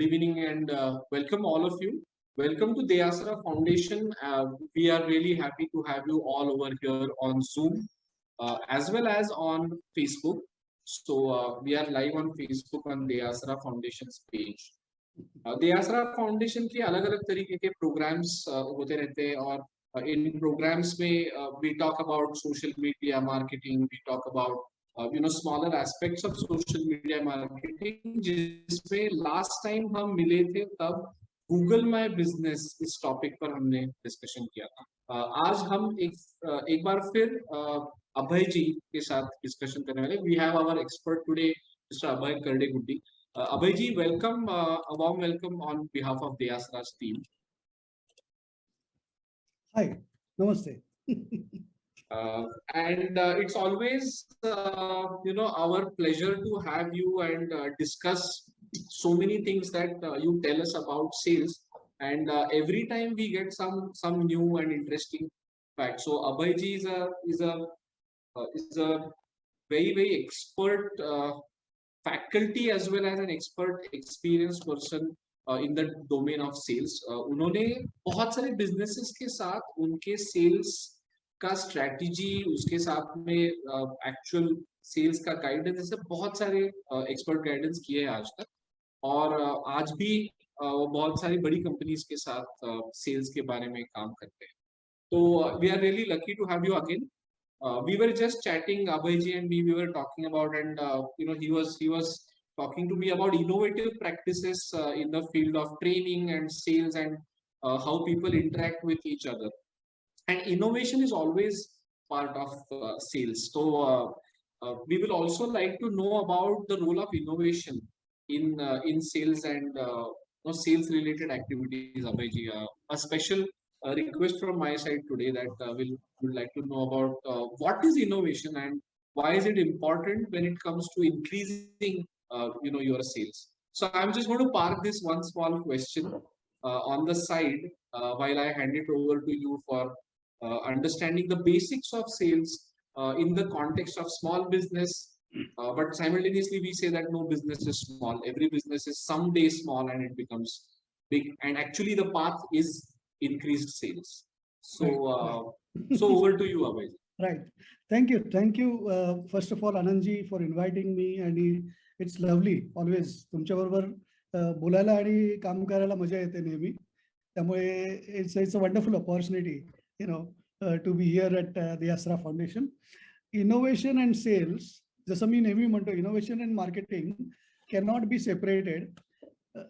Good evening and welcome all of you. Welcome to the Asra Foundation. We are really happy to have you all over here on Zoom as well as on Facebook. So we are live on Facebook on the Asra Foundation's page. The Asra Foundation की अलग-अलग तरीके के programs होते रहते हैं और इन programs में we talk about social media marketing, we talk about smaller aspects of social media marketing जिसमें last time हम मिले थे तब Google My Business इस टॉपिक पर हमने डिस्कशन किया था। आज हम एक बार फिर अभय जी के साथ डिस्कशन करने वाले। We have our expert today, Mr. Abhay Kardegutti. Abhay ji, welcome, a warm welcome on behalf of the Asra's team. Hi, namaste. And it's always, our pleasure to have you and discuss so many things that you tell us about sales. And every time we get some new and interesting facts. So Abhay ji is a very expert faculty as well as an expert experienced person in the domain of sales. उन्होंने बहुत सारे businesses के साथ उनके sales का strategy उसके साथ में actual sales का guidance ऐसे बहुत सारे expert guidance किए हैं आज तक और आज भी वो बहुत सारी बड़ी companies के साथ sales के बारे में काम करते हैं. So we are really lucky to have you again. We were just chatting, Abhay and me, we were talking about, and he was talking to me about innovative practices in the field of training and sales and how people interact with each other. And innovation is always part of sales. So we will also like to know about the role of innovation in sales and sales related activities, Abhay ji. A special request from my side today that would like to know about what is innovation and why is it important when it comes to increasing your sales. So I'm just going to park this one small question on the side while I hand it over to you for understanding the basics of sales in the context of small business. But simultaneously we say that no business is small. Every business is someday small and it becomes big. And actually the path is increased sales. So, so over to you, Abhay. Right. Thank you. First of all, Anandji, for inviting me, and it's lovely always. तुमच्याबरोबर बोलायला आणि काम करायला मजा येते नेहमी. त्यामुळे it's a wonderful opportunity, to be here at the Asra Foundation. Innovation and sales, जसं मी नेहमी म्हणतो, innovation and marketing cannot be separated.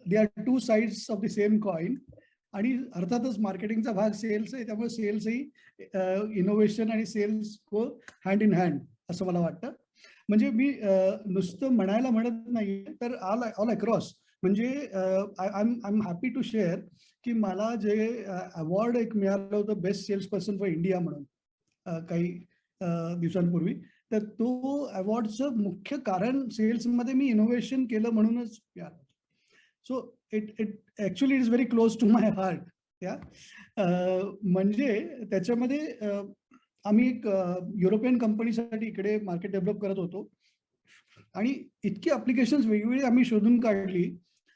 They are two sides of the same coin. आणि अर्थातच मार्केटिंगचा भाग सेल्स आहे त्यामुळे सेल्स ही इनोव्हेशन आणि sales go hand in hand असं मला वाटतं. म्हणजे मी नुसतं म्हणायला म्हणत नाही तर ऑल अक्रॉस म्हणजे I am happy to share की मला जे अवॉर्ड एक मिळालं होतं best sales person for India म्हणून काही दिवसांपूर्वी, तर तो अवॉर्डचं मुख्य कारण सेल्समध्ये मी इनोव्हेशन केलं म्हणूनच मिळालं. So it actually is very close to my heart. म्हणजे त्याच्यामध्ये आम्ही एक युरोपियन कंपनीसाठी इकडे मार्केट डेव्हलप करत होतो आणि इतकी ॲप्लिकेशन्स वेगवेगळी आम्ही शोधून काढली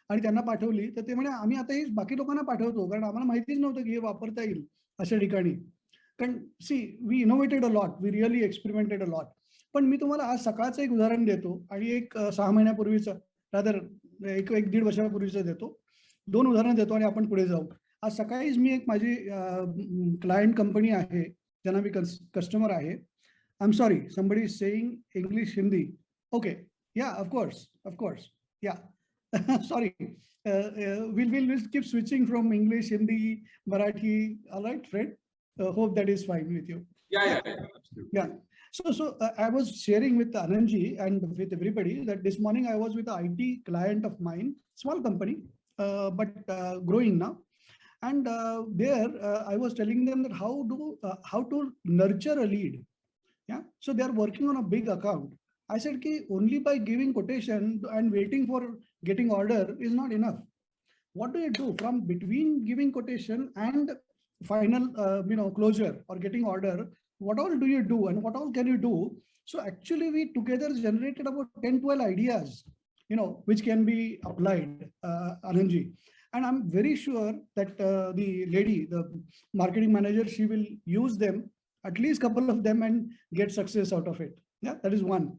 आणि त्यांना पाठवली. तर ते म्हणे आम्ही आता हे बाकी लोकांना पाठवतो कारण आम्हाला माहितीच नव्हतं की हे वापरता येईल अशा ठिकाणी. कारण we innovated a lot, we really experimented a lot. पण मी तुम्हाला आज सकाळचं एक उदाहरण देतो आणि एक 6 महिन्यापूर्वीचं रादर एक 1-1.5 वर्षापूर्वीचं देतो. 2 उदाहरणं देतो आणि आपण पुढे जाऊ. आज सकाळीच मी एक माझी क्लायंट कंपनी आहे ज्यांना मी कस्टमर आहे. I am sorry, somebody is saying English Hindi. Okay, yeah of course yeah sorry, we'll keep switching from English, Hindi, Marathi. All right, friend. Hope that is fine with you. Yeah. Yeah. So I was sharing with Anandji and with everybody that this morning I was with an IT client of mine, small company, but growing now. And there I was telling them that how to nurture a lead. Yeah. So they are working on a big account. I said ki only by giving quotation and waiting for getting order is not enough. What do you do from between giving quotation and final closure or getting order? What all do you do and what all can you do? So actually we together generated about 10-12 ideas which can be applied, Anandji. And I'm very sure that the lady, the marketing manager, she will use them, at least couple of them, and get success out of it. Yeah, that is one.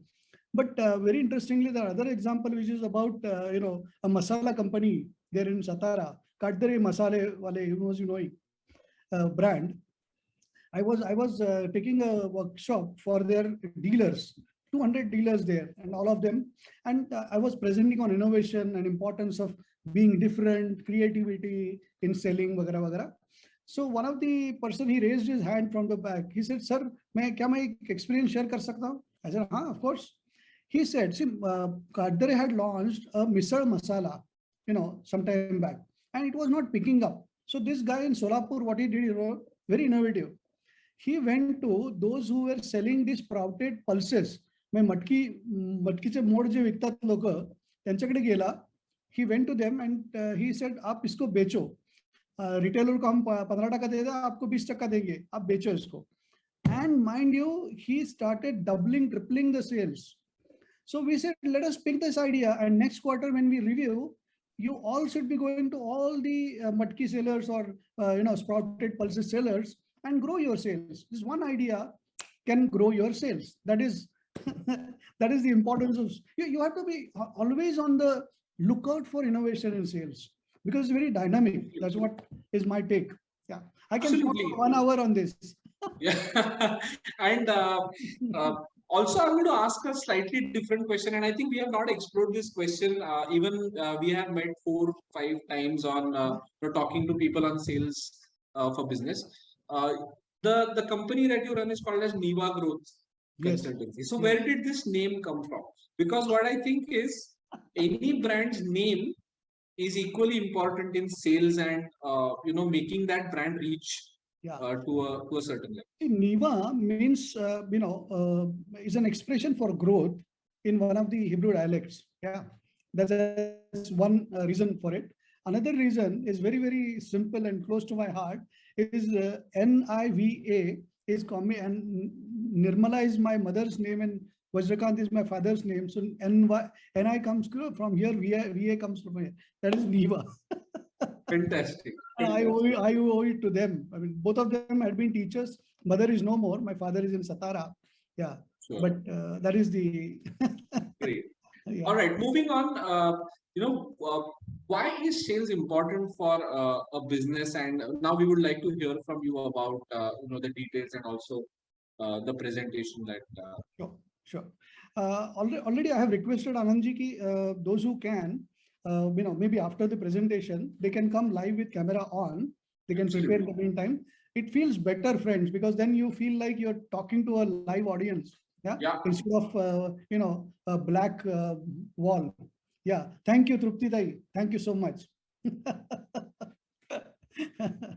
But very interestingly, the other example, which is about a masala company there in Satara, Kadre Masale Wale, brand. I was taking a workshop for their dealers, 200 dealers there, and all of them, and I was presenting on innovation and importance of being different, creativity in selling, वगैरह वगैरह. So one of the person, he raised his hand from the back. He said, "Sir, मैं experience share कर सकता हूँ?" I said, "हाँ, of course." He said, "See, Kadre had launched a misal masala, some time back, and it was not picking up. So this guy in Solapur, what he did, very innovative. He went to those who were selling these sprouted pulses. मैं मटकीचे mode जे विकतात लोक त्यांच्याकडे गेला. He went to them and he said, आप इसको बेचो. Retailer को हम 15% दे दें, आपको 20% देंगे, आप बेचो इसको." And mind you, he started doubling, tripling the sales. So we said, let us pick this idea, and next quarter when we review, you all should be going to all the matki sellers or sprouted pulses sellers and grow your sales. This one idea can grow your sales. That is that is the importance of you have to be always on the lookout for innovation in sales, because it's very dynamic. That's what is my take. Yeah, I can talk for 1 hour on this. Yeah, and also I'm going to ask a slightly different question, and I think we have not explored this question. Even we have met 4-5 times on talking to people on sales for business. The company that you run is called as Niva Growth Consultancy. So where did this name come from? Because what I think is any brand's name is equally important in sales and making that brand reach to a certain level. Niva means is an expression for growth in one of the Hebrew dialects. Yeah, that's one reason for it. Another reason is very, very simple and close to my heart is NIVA is coming, and Nirmala is my mother's name and Vajrakant is my father's name. So NI comes from here, VA comes from here. That is Niva. Fantastic. I owe it to them. I mean, both of them had been teachers. Mother is no more. My father is in Satara. Yeah, sure. But that is the great. Yeah. All right, moving on. Why is sales important for a business? And now we would like to hear from you about the details and also the presentation that. Sure. Already I have requested Anandji ki those who can. Maybe after the presentation, they can come live with camera on. They can prepare in the meantime. It feels better, friends, because then you feel like you're talking to a live audience. Yeah. Instead of a black wall. Yeah. Thank you, Trupti Dai. Thank you so much.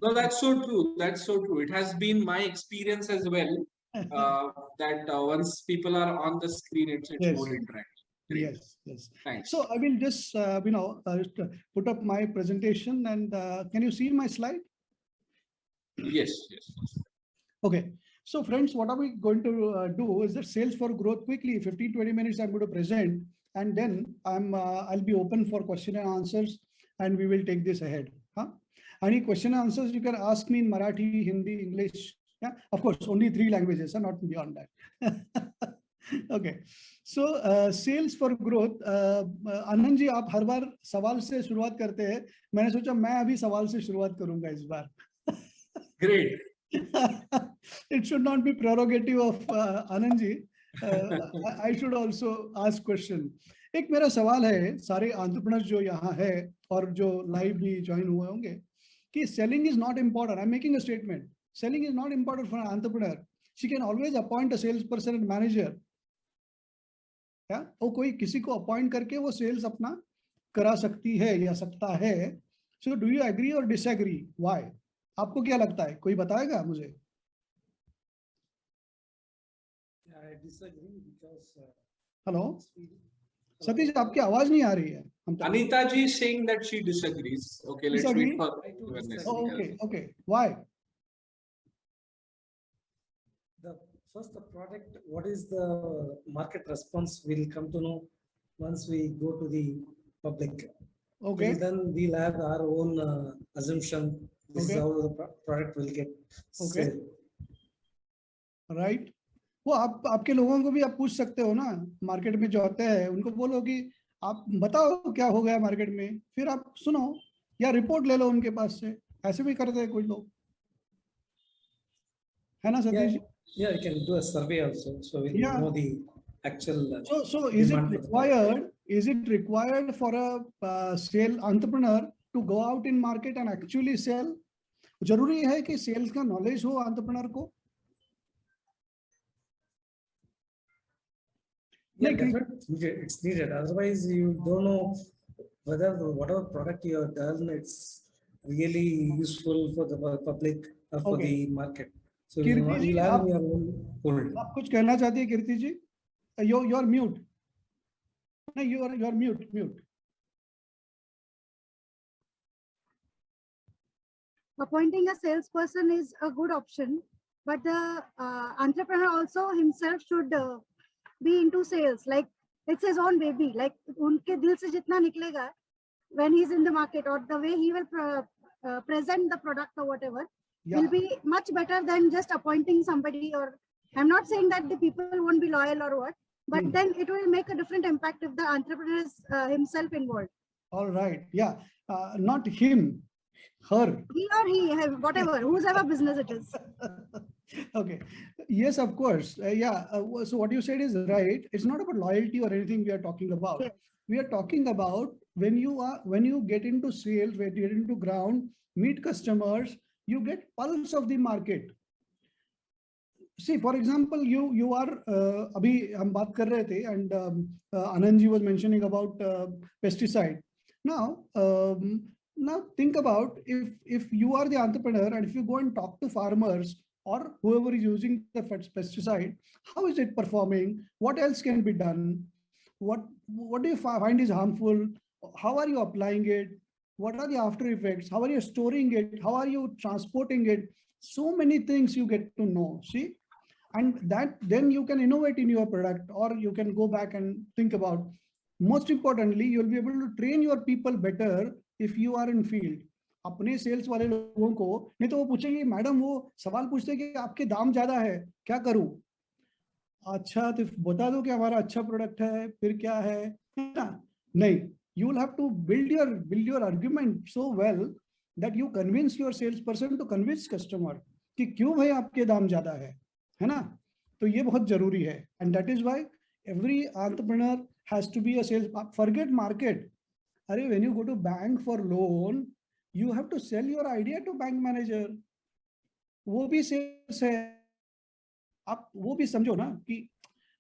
No, that's so true. That's so true. It has been my experience as well. That once people are on the screen, it's more interactive. Great. Yes. Thanks. So I will just put up my presentation, and can you see my slide? Yes. Okay. So friends, what are we going to do is that sales for growth quickly, 15-20 minutes I'm going to present, and then I'll be open for question and answers, and we will take this ahead. Any question and answers you can ask me in Marathi, Hindi, English. Yeah, of course, only 3 languages, not beyond that. Okay. So sales for growth. Anand ji, आप हर बार सवाल से शुरुआत करते हैं. मैंने सोचा मैं अभी सवाल से शुरुआत करूंगा इस बार. Great. It should not be prerogative of Anand ji. I should also ask question. एक मेरा सवाल है सारे entrepreneurs जो यहाँ है और जो live भी join हुए होंगे कि selling is not important. I'm making a statement. Selling is not important for an entrepreneur. She can always appoint a salesperson and manager. Yeah? वो कोई किसी को appoint करके वो sales अपना करा सकती है या सकता है. So do you agree or disagree? Why? आपको क्या लगता है? कोई बताएगा मुझे? I disagree because. Hello. Satish, आपकी आवाज नहीं आ रही है. Anita ji is saying that she disagrees. Okay, let's wait for. Okay. Why? The product, what is the market response, will come to know once we go to the public. Okay. Till then we'll have our own assumption. This is Okay. how the product will get Okay. sold. Right वो आपके लोगों को भी आप पूछ सकते हो ना, मार्केट में जो होते हैं उनको बोलो कि आप बताओ क्या हो गया मार्केट में, फिर आप सुनो या रिपोर्ट ले लो उनके पास से, ऐसे भी करते हैं कुछ लोग, है ना Satish ji? Yeah, you can do a survey also, so we Yeah. know the actual. So is it required? Is it required for a sale entrepreneur to go out in market and actually sell? जरूरी है कि sales का knowledge हो entrepreneur को? Yeah, definitely it's needed. Otherwise, you don't know whether whatever product you have done it's really useful for the public or for the market. So you'll have your own hold. आप कुछ कहना चाहती है कीर्ति जी? You are mute. No, you are mute. Appointing a salesperson is a good option, but the entrepreneur also himself should be into sales. Like it's his own baby. Like unke dil se jitna niklega when he's in the market, or the way he will present the product or whatever, will be much better than just appointing somebody. Or I'm not saying that the people won't be loyal or what, but then it will make a different impact if the entrepreneur is himself involved. All right. Yeah. Not him. Her. He or he, whatever, whoever business it is. Okay. Yes, of course. So what you said is right. It's not about loyalty or anything we are talking about. Yes. We are talking about when you get into sales, when you get into ground, meet customers, you get pulse of the market. See, for example, you are abhi hum baat kar rahe the, and Anand ji was mentioning about pesticide. Now think about if you are the entrepreneur and if you go and talk to farmers or whoever is using the pesticide, how is it performing? What else can be done? What do you find is harmful? How are you applying it? What are the after effects? How are you storing it? How are you transporting it? So many things you get to know, see? And that then you can innovate in your product, or you can go back and think about, most importantly, you'll be able to train your people better if you are in field. अपने sales वाले लोगों को नहीं तो वो पूछेंगे madam, वो सवाल पूछते कि आपके दाम ज्यादा है, क्या करूं? अच्छा तो बता दो कि हमारा अच्छा प्रोडक्ट है, फिर क्या है ना? नहीं, you will have to build your argument so well that you convince your salesperson to convince customer कि क्यों भाई आपके दाम ज्यादा है ना? तो ये बहुत जरूरी है, and that is why every entrepreneur has to be a sales. Forget market. अरे when you go to bank for loan, you have to sell your idea to bank manager. वो भी सेल्स है. आप वो भी समझो ना कि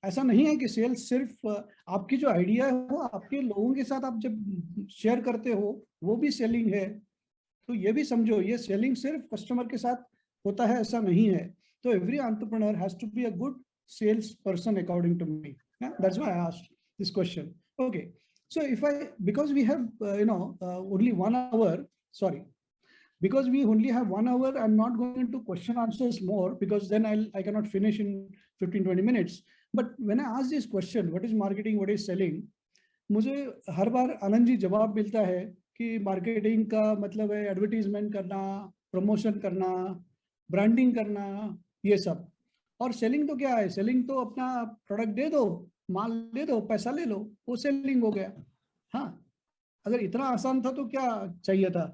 ऐसा नहीं है कि सेल्स सिर्फ आपकी जो आइडिया है वो आपके लोगों के साथ आप जब शेयर करते हो वो भी सेलिंग है. तो ये भी समझो, ये सेलिंग सिर्फ कस्टमर के साथ होता है ऐसा नहीं है. तो every entrepreneur has to be a good sales person according to me. That's why I asked this question. Okay, so because we have only 1 hour, sorry, because we only have 1 hour, I'm not going into question answers more, because then I cannot finish in 15-20 minutes. But when I ask this question, what is marketing, what is selling, मुझे हर बार आनंद जी जवाब मिलता है कि marketing का मतलब है advertisement करना, promotion करना, ब्रांडिंग करना, ये सब. और सेलिंग तो क्या है? सेलिंग तो अपना प्रोडक्ट दे दो, माल दे दो, पैसा ले लो, वो सेलिंग हो गया. हाँ, अगर इतना आसान था तो क्या चाहिए था?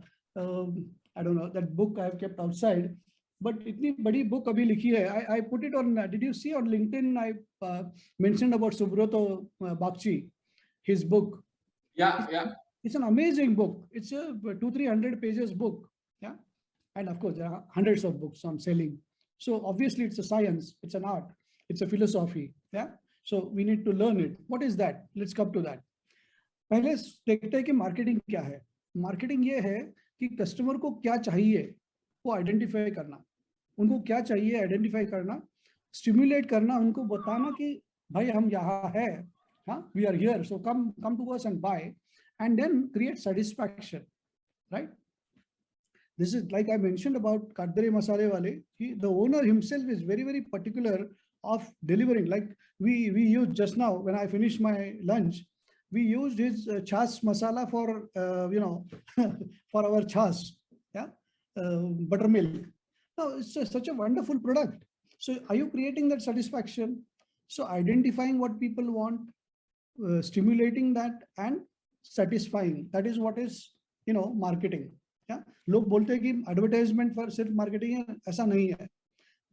I don't know, that book I have kept outside, but इतनी बड़ी बुक अभी लिखी है. I put it on, did you see on LinkedIn? I mentioned about Subroto Bakshi, his book. Yeah. It's an amazing book. It's a 200-300 pages book. Yeah, and of course there are hundreds of books on selling. So obviously it's a science, it's an art, it's a philosophy. Yeah, so we need to learn it. What is that? Let's come to that. पहले देखते हैं कि marketing क्या है. Marketing ये है कि customer को क्या चाहिए वो आइडेंटिफाई करना, उनको क्या चाहिए आइडेंटिफाई करना, स्टिमुलेट करना, उनको बताना कि भाई हम यहाँ है, हाँ, we are here, so come to us and buy, and then create satisfaction, right? This is like I mentioned about Kadre Masale Wale. The owner himself is very, very particular of delivering. Like we used just now when I finished my lunch, we used his chas masala for for our chas, yeah, buttermilk. Now it's such a wonderful product. So are you creating that satisfaction? So identifying what people want, stimulating that and satisfying, that is what is marketing. Yeah, लोग बोलते हैं कि advertisement पर सिर्फ marketing है, ऐसा नहीं है.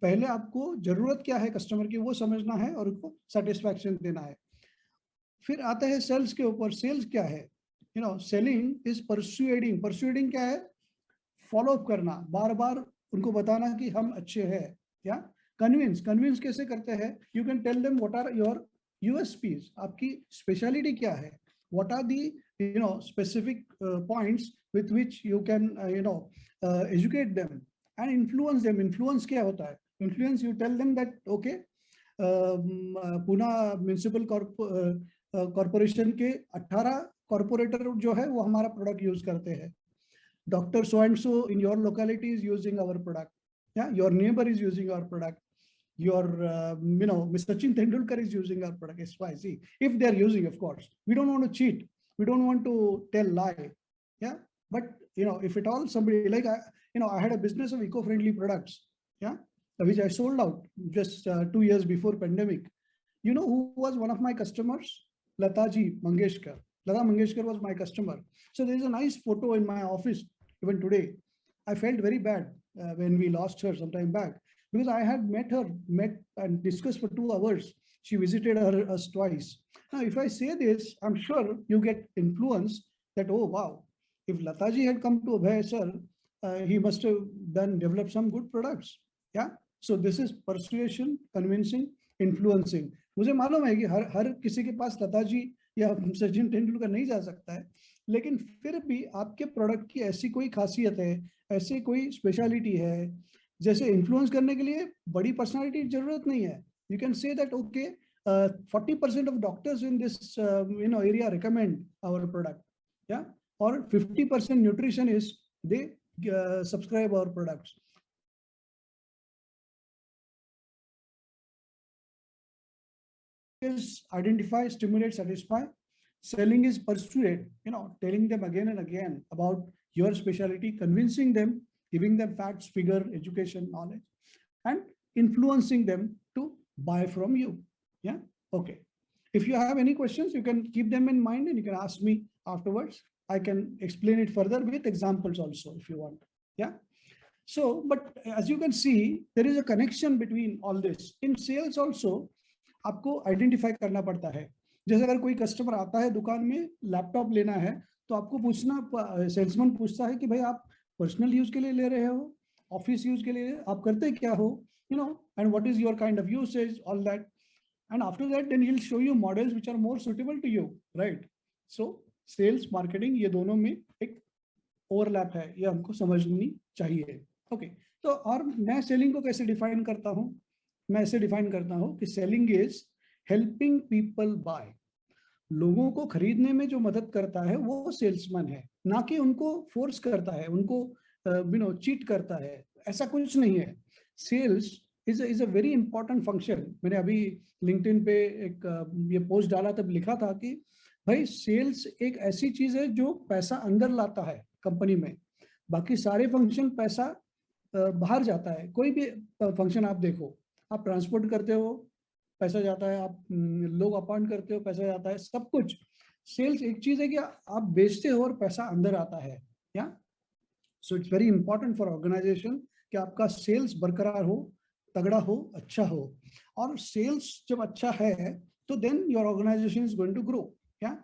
पहले आपको जरूरत क्या है कस्टमर की वो समझना है और उसको सेटिस्फैक्शन देना है. फिर आता है सेल्स के ऊपर. सेल्स क्या है? Selling is persuading. परसुएडिंग क्या है? फॉलो अप करना, बार बार उनको बताना कि हम अच्छे हैं. या कन्विंस. कन्विंस कैसे करते हैं? You can tell them what are your USPs, आपकी स्पेशलिटी क्या है, what are the specific points with which you can educate them and influence them. Influence क्या होता है? Influence, you tell them that okay, Pune municipal corporation के 18 corporator जो है वो हमारा प्रोडक्ट यूज करते हैं. Doctor so and so in your locality is using our product. Yeah your neighbour is using our product. Your Mr. Sachin Tendulkar is using our product. XYZ. If they are using, of course, we don't want to cheat, we don't want to tell lie. Yeah, but if at all somebody like I had a business of eco-friendly products, yeah, which I sold out just 2 years before pandemic. Who was one of my customers? Lata Mangeshkar. Lata Mangeshkar was my customer. So there is a nice photo in my office even today. I felt very bad when we lost her some time back, because I had met and discussed for 2 hours. She visited us twice. Now, if I say this, I'm sure you get influence that, oh, wow, if Lataji had come to Abhay sir, he must have developed some good products. Yeah. So this is persuasion, convincing, influencing. मुझे मालूम है कि हर किसी के पास लताजी या सचिन तेंदुलकर नहीं जा सकता है, लेकिन फिर भी आपके प्रोडक्ट की ऐसी कोई खासियत है, ऐसी कोई स्पेशलिटी है, जैसे इन्फ्लुएंस करने के लिए बड़ी पर्सनालिटी की जरूरत नहीं है. You can say that okay 40% of doctors in this area recommend our product. या और 50% nutritionist they subscribe our products. Is identify, stimulate, satisfy. Selling is persuade, telling them again and again about your specialty, convincing them, giving them facts, figure, education, knowledge, and influencing them to buy from you. Yeah. Okay. If you have any questions, you can keep them in mind and you can ask me afterwards. I can explain it further with examples also if you want. Yeah. So, but as you can see, there is a connection between all this. In sales also, आपको identify करना पड़ता है. जैसे अगर कोई customer आता है दुकान में, लैपटॉप लेना है, तो आपको पूछना, सेल्समैन पूछता है कि भाई आप पर्सनल यूज के लिए ले रहे हो, ऑफिस यूज के लिए, आप करते क्या हो, and what is your kind of usage, all that. And after that then he will show you models which are more suitable to you, right. So sales marketing ये दोनों में एक ओवरलैप है, ये हमको समझनी चाहिए. ओके. तो और मैं सेलिंग को कैसे डिफाइन करता हूँ? मैं ऐसे डिफाइन करता हूँ कि selling is helping people buy. लोगों को खरीदने में जो मदद करता है वो सेल्समैन है, ना कि उनको फोर्स करता है, उनको चीट करता है. ऐसा कुछ नहीं है. Sales is a very important function. मैंने अभी लिंक्डइन पे एक ये पोस्ट डाला, तब लिखा था कि भाई सेल्स एक ऐसी चीज है जो पैसा अंदर लाता है कंपनी में. बाकी सारे फंक्शन पैसा बाहर जाता है. कोई भी फंक्शन आप देखो, आप ट्रांसपोर्ट करते हो, पैसा जाता है, आप लोग अपॉइंट करते हो, पैसा जाता है, सब कुछ. सेल्स एक चीज है कि आप बेचते हो और पैसा अंदर आता है. या so it's very important for organization कि आपका सेल्स बरकरार हो, तगड़ा हो, अच्छा हो. और सेल्स जब अच्छा है तो then your organization is going to grow. या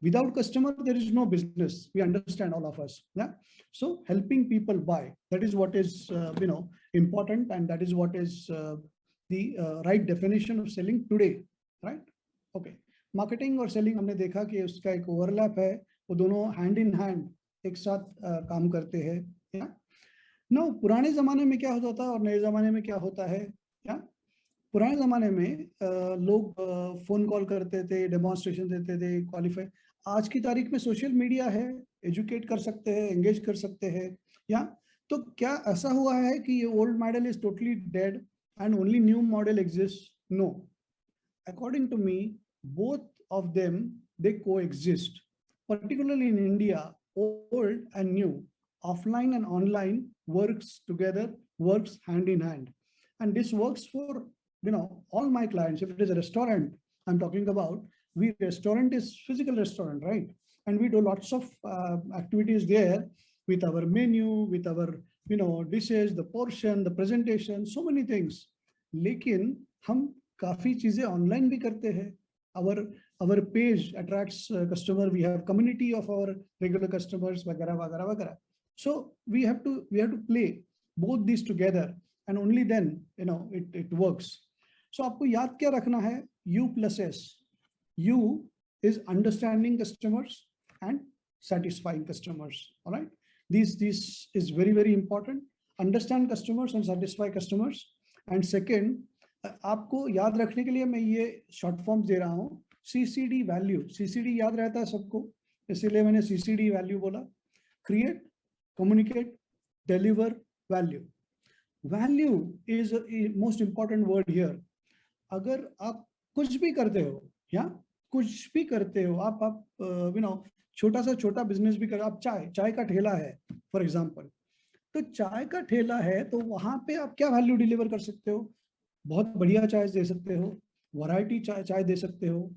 without customer there is no business. We understand, all of us. Yeah. So helping people buy, that is what is important, and that is what is the right definition of selling today, right? Okay. Marketing और selling हमने देखा कि उसका एक overlap है, वो दोनों hand in hand एक साथ काम करते हैं. ना पुराने जमाने में क्या होता था और नए जमाने में क्या होता है? क्या पुराने जमाने में लोग फोन कॉल करते थे, डेमोन्स्ट्रेशन देते थे, क्वालिफाई. आज की तारीख में सोशल मीडिया है, एजुकेट कर सकते हैं, एंगेज कर सकते हैं. या तो क्या ऐसा हुआ है कि ये old model is totally dead and only new model exists? No. According to me, both of them they coexist. Particularly in India, old and new, offline and online works together, works hand in hand. And this works for, all my clients. If it is a restaurant I'm talking about, restaurant is physical restaurant, right? And we do lots of activities there with our menu, with our, dishes, the portion, the presentation, so many things. लेकिन हम काफी चीजें online भी करते हैं. our page attracts customer. We have community of our regular customers, वगैरह वगैरह वगैरह. So we have to play both these together, and only then it works. So आपको याद क्या रखना है? U plus S. U is understanding customers and satisfying customers. All right. This is very, very important. Understand customers and satisfy customers. And second, आपको याद रखने के लिए मैं ये शॉर्ट फॉर्म्स दे रहा हूँ. CCD value. CCD याद रहता है सबको, इसीलिए मैंने CCD वैल्यू बोला. Create, communicate, deliver, value. Value is most important word here. अगर आप कुछ भी करते हो या कुछ भी करते हो, आप छोटा सा छोटा बिजनेस भी कर, आप चाय का ठेला है फॉर एग्जांपल, तो चाय का ठेला है तो वहां पे आप क्या वैल्यू डिलीवर कर सकते हो? बहुत बढ़िया चाय दे सकते हो, वैरायटी चाय दे सकते हो,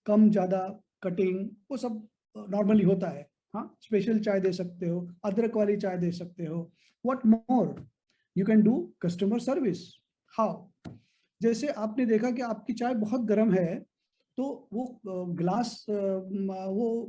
कम ज्यादा कटिंग वो सब नॉर्मली होता है. हाँ, स्पेशल चाय दे सकते हो, अदरक वाली चाय दे सकते हो. What more you can do? Customer service. How? जैसे आपने देखा कि आपकी चाय बहुत गर्म है, तो वो ग्लास वो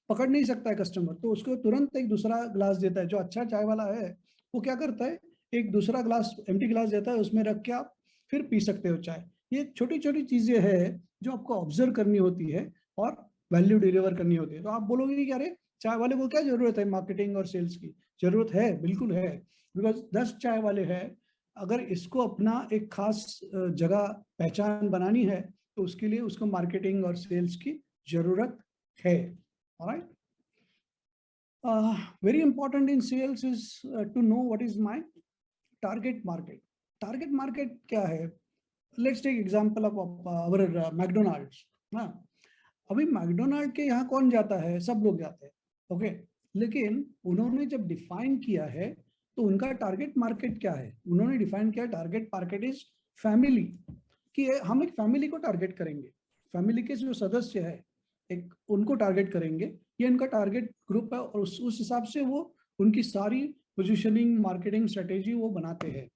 पकड़ नहीं सकता है कस्टमर, तो उसको तुरंत एक दूसरा ग्लास देता है. जो अच्छा चाय वाला है वो क्या करता है, एक दूसरा ग्लास, एम्प्टी ग्लास देता है, उसमें रख के आप फिर पी सकते हो चाय. ये छोटी छोटी चीजें हैं जो आपको ऑब्जर्व करनी होती है और वैल्यू डिलीवर करनी होती है. तो आप बोलोगे कि अरे चाय वाले को क्या जरूरत है मार्केटिंग और सेल्स की? जरूरत है, बिल्कुल है. बिकॉज 10 चाय वाले हैं, अगर इसको अपना एक खास जगह पहचान बनानी है तो उसके लिए उसको मार्केटिंग और सेल्स की जरूरत है. Alright. Very important in sales is to know what is my target market. Target market क्या है? Let's take example of our McDonald's. हाँ, अभी मैकडोनाल्ड के यहाँ कौन जाता है? सब लोग जाते हैं. ओके, लेकिन उन्होंने जब डिफाइन किया है तो उनका टारगेट मार्केट क्या है? उन्होंने डिफाइन किया टारगेट मार्केट इज फैमिली, कि हम एक फैमिली को टारगेट करेंगे. फैमिली के जो सदस्य है एक उनको टारगेट करेंगे, ये उनका टारगेट ग्रुप है, और उस हिसाब से वो उनकी सारी पोजीशनिंग मार्केटिंग स्ट्रेटेजी वो बनाते हैं.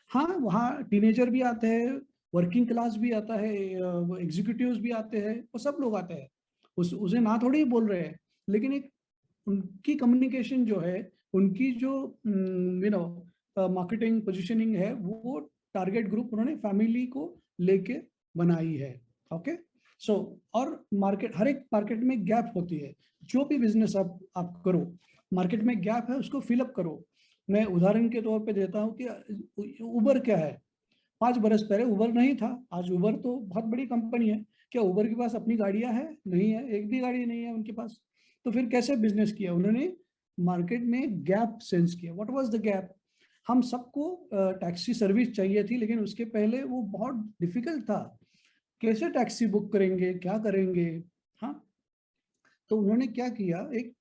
हाँ, वहाँ टीनेजर भी आते हैं, वर्किंग क्लास भी आता है, एग्जीक्यूटिव्स भी आते हैं, वो सब लोग आते हैं. उसे ना थोड़ी ही बोल रहे हैं, लेकिन एक उनकी कम्युनिकेशन जो है, उनकी जो मार्केटिंग पोजीशनिंग है, वो टारगेट ग्रुप उन्होंने फैमिली को लेके बनाई है. ओके. सो और मार्केट, हर एक मार्केट में गैप होती है. जो भी बिजनेस आप करो, मार्केट में गैप है, उसको फिलअप करो. मैं उदाहरण के तौर पे देता हूँ कि उबर क्या है. 5 बरस पहले उबर नहीं था, आज उबर तो बहुत बड़ी कंपनी है. क्या उबर के पास अपनी गाड़ियां है? नहीं है, एक भी गाड़ी नहीं है उनके पास. तो फिर कैसे बिजनेस किया? उन्होंने मार्केट में गैप सेंस किया. What was the gap? हम सबको टैक्सी सर्विस चाहिए थी, लेकिन उसके पहले वो बहुत डिफिकल्ट था. कैसे टैक्सी बुक करेंगे, क्या करेंगे? हाँ, तो उन्होंने क्या किया, एक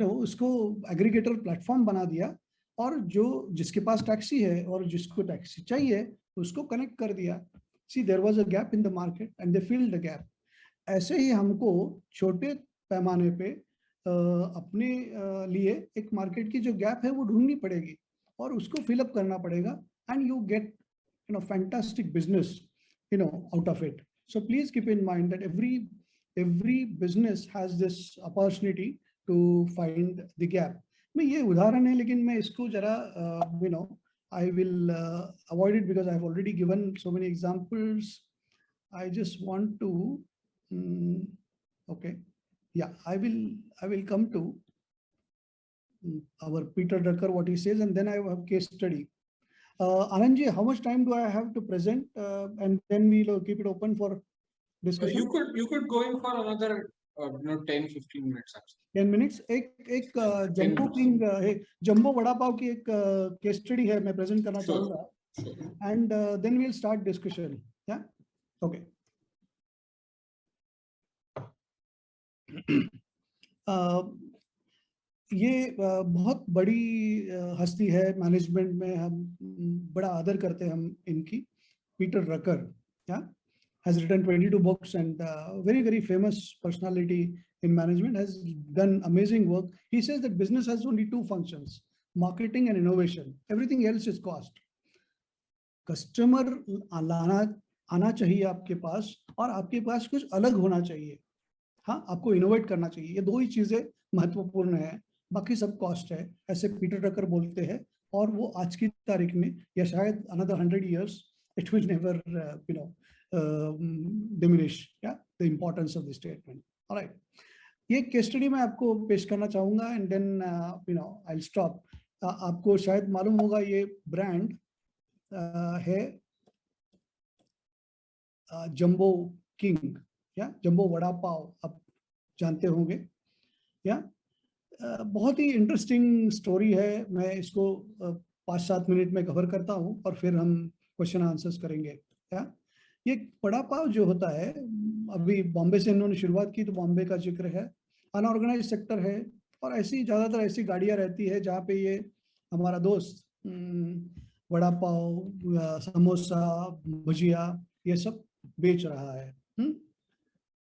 उसको एग्रीगेटर प्लेटफॉर्म बना दिया, और जिसके पास टैक्सी है और जिसको टैक्सी चाहिए उसको कनेक्ट कर दिया. See, there was a gap in the market and they filled the gap. ऐसे ही हमको छोटे पैमाने पे अपने लिए एक मार्केट की जो गैप है वो ढूंढनी पड़ेगी और उसको फिलअप करना पड़ेगा, and you get fantastic business out of it. So please keep in mind that every business has this opportunity to find the gap. मैं ये उदाहरण है, लेकिन मैं इसको जरा I will avoid it because I have already given so many examples. I just want to okay, yeah, I will come to our Peter Drucker, what he says, and then I have case study. Anandji, how much time do I have to present, and then we'll keep it open for discussion? You could go in for another 10-15 minutes actually. 10 minutes. एक jumbo king, jumbo vada पाव की एक case study है, मैं present करना चाहूंगा, and then we'll start discussion. Yeah, okay. ये बहुत बड़ी हस्ती है मैनेजमेंट में, हम बड़ा आदर करते हैं हम इनकी। Peter Drucker, yeah, has written 22 books and very famous personality in management, has done amazing work. He says that business has only two functions: marketing and innovation. Everything else is cost. Customer लाना आना चाहिए आपके पास, और आपके पास कुछ अलग होना चाहिए। हाँ, आपको इनोवेट करना चाहिए। ये दो ही चीजें महत्वपूर्ण है, बाकी सब कॉस्ट है, ऐसे पीटर टकर बोलते हैं। और वो आज की तारीख में, या शायद another 100 years, it will never diminish, yeah, the importance of the statement. All right, ये केस स्टडी मैं आपको पेश करना चाहूंगा, and then I will stop. आपको शायद मालूम होगा ये ब्रांड है जंबो किंग, या जंबो वड़ा पाव, आप जानते होंगे। या बहुत ही इंटरेस्टिंग स्टोरी है। मैं इसको 5-7 मिनट में कवर करता हूँ और फिर हम क्वेश्चन आंसर्स करेंगे। या ये वड़ा पाव जो होता है, अभी बॉम्बे से इन्होंने शुरुआत की, तो बॉम्बे का जिक्र है, अनऑर्गेनाइज सेक्टर है, और ऐसी ज़्यादातर ऐसी गाड़ियाँ रहती है जहाँ पे ये हमारा दोस्त वड़ा पाव, समोसा, भुजिया, ये सब बेच रहा है।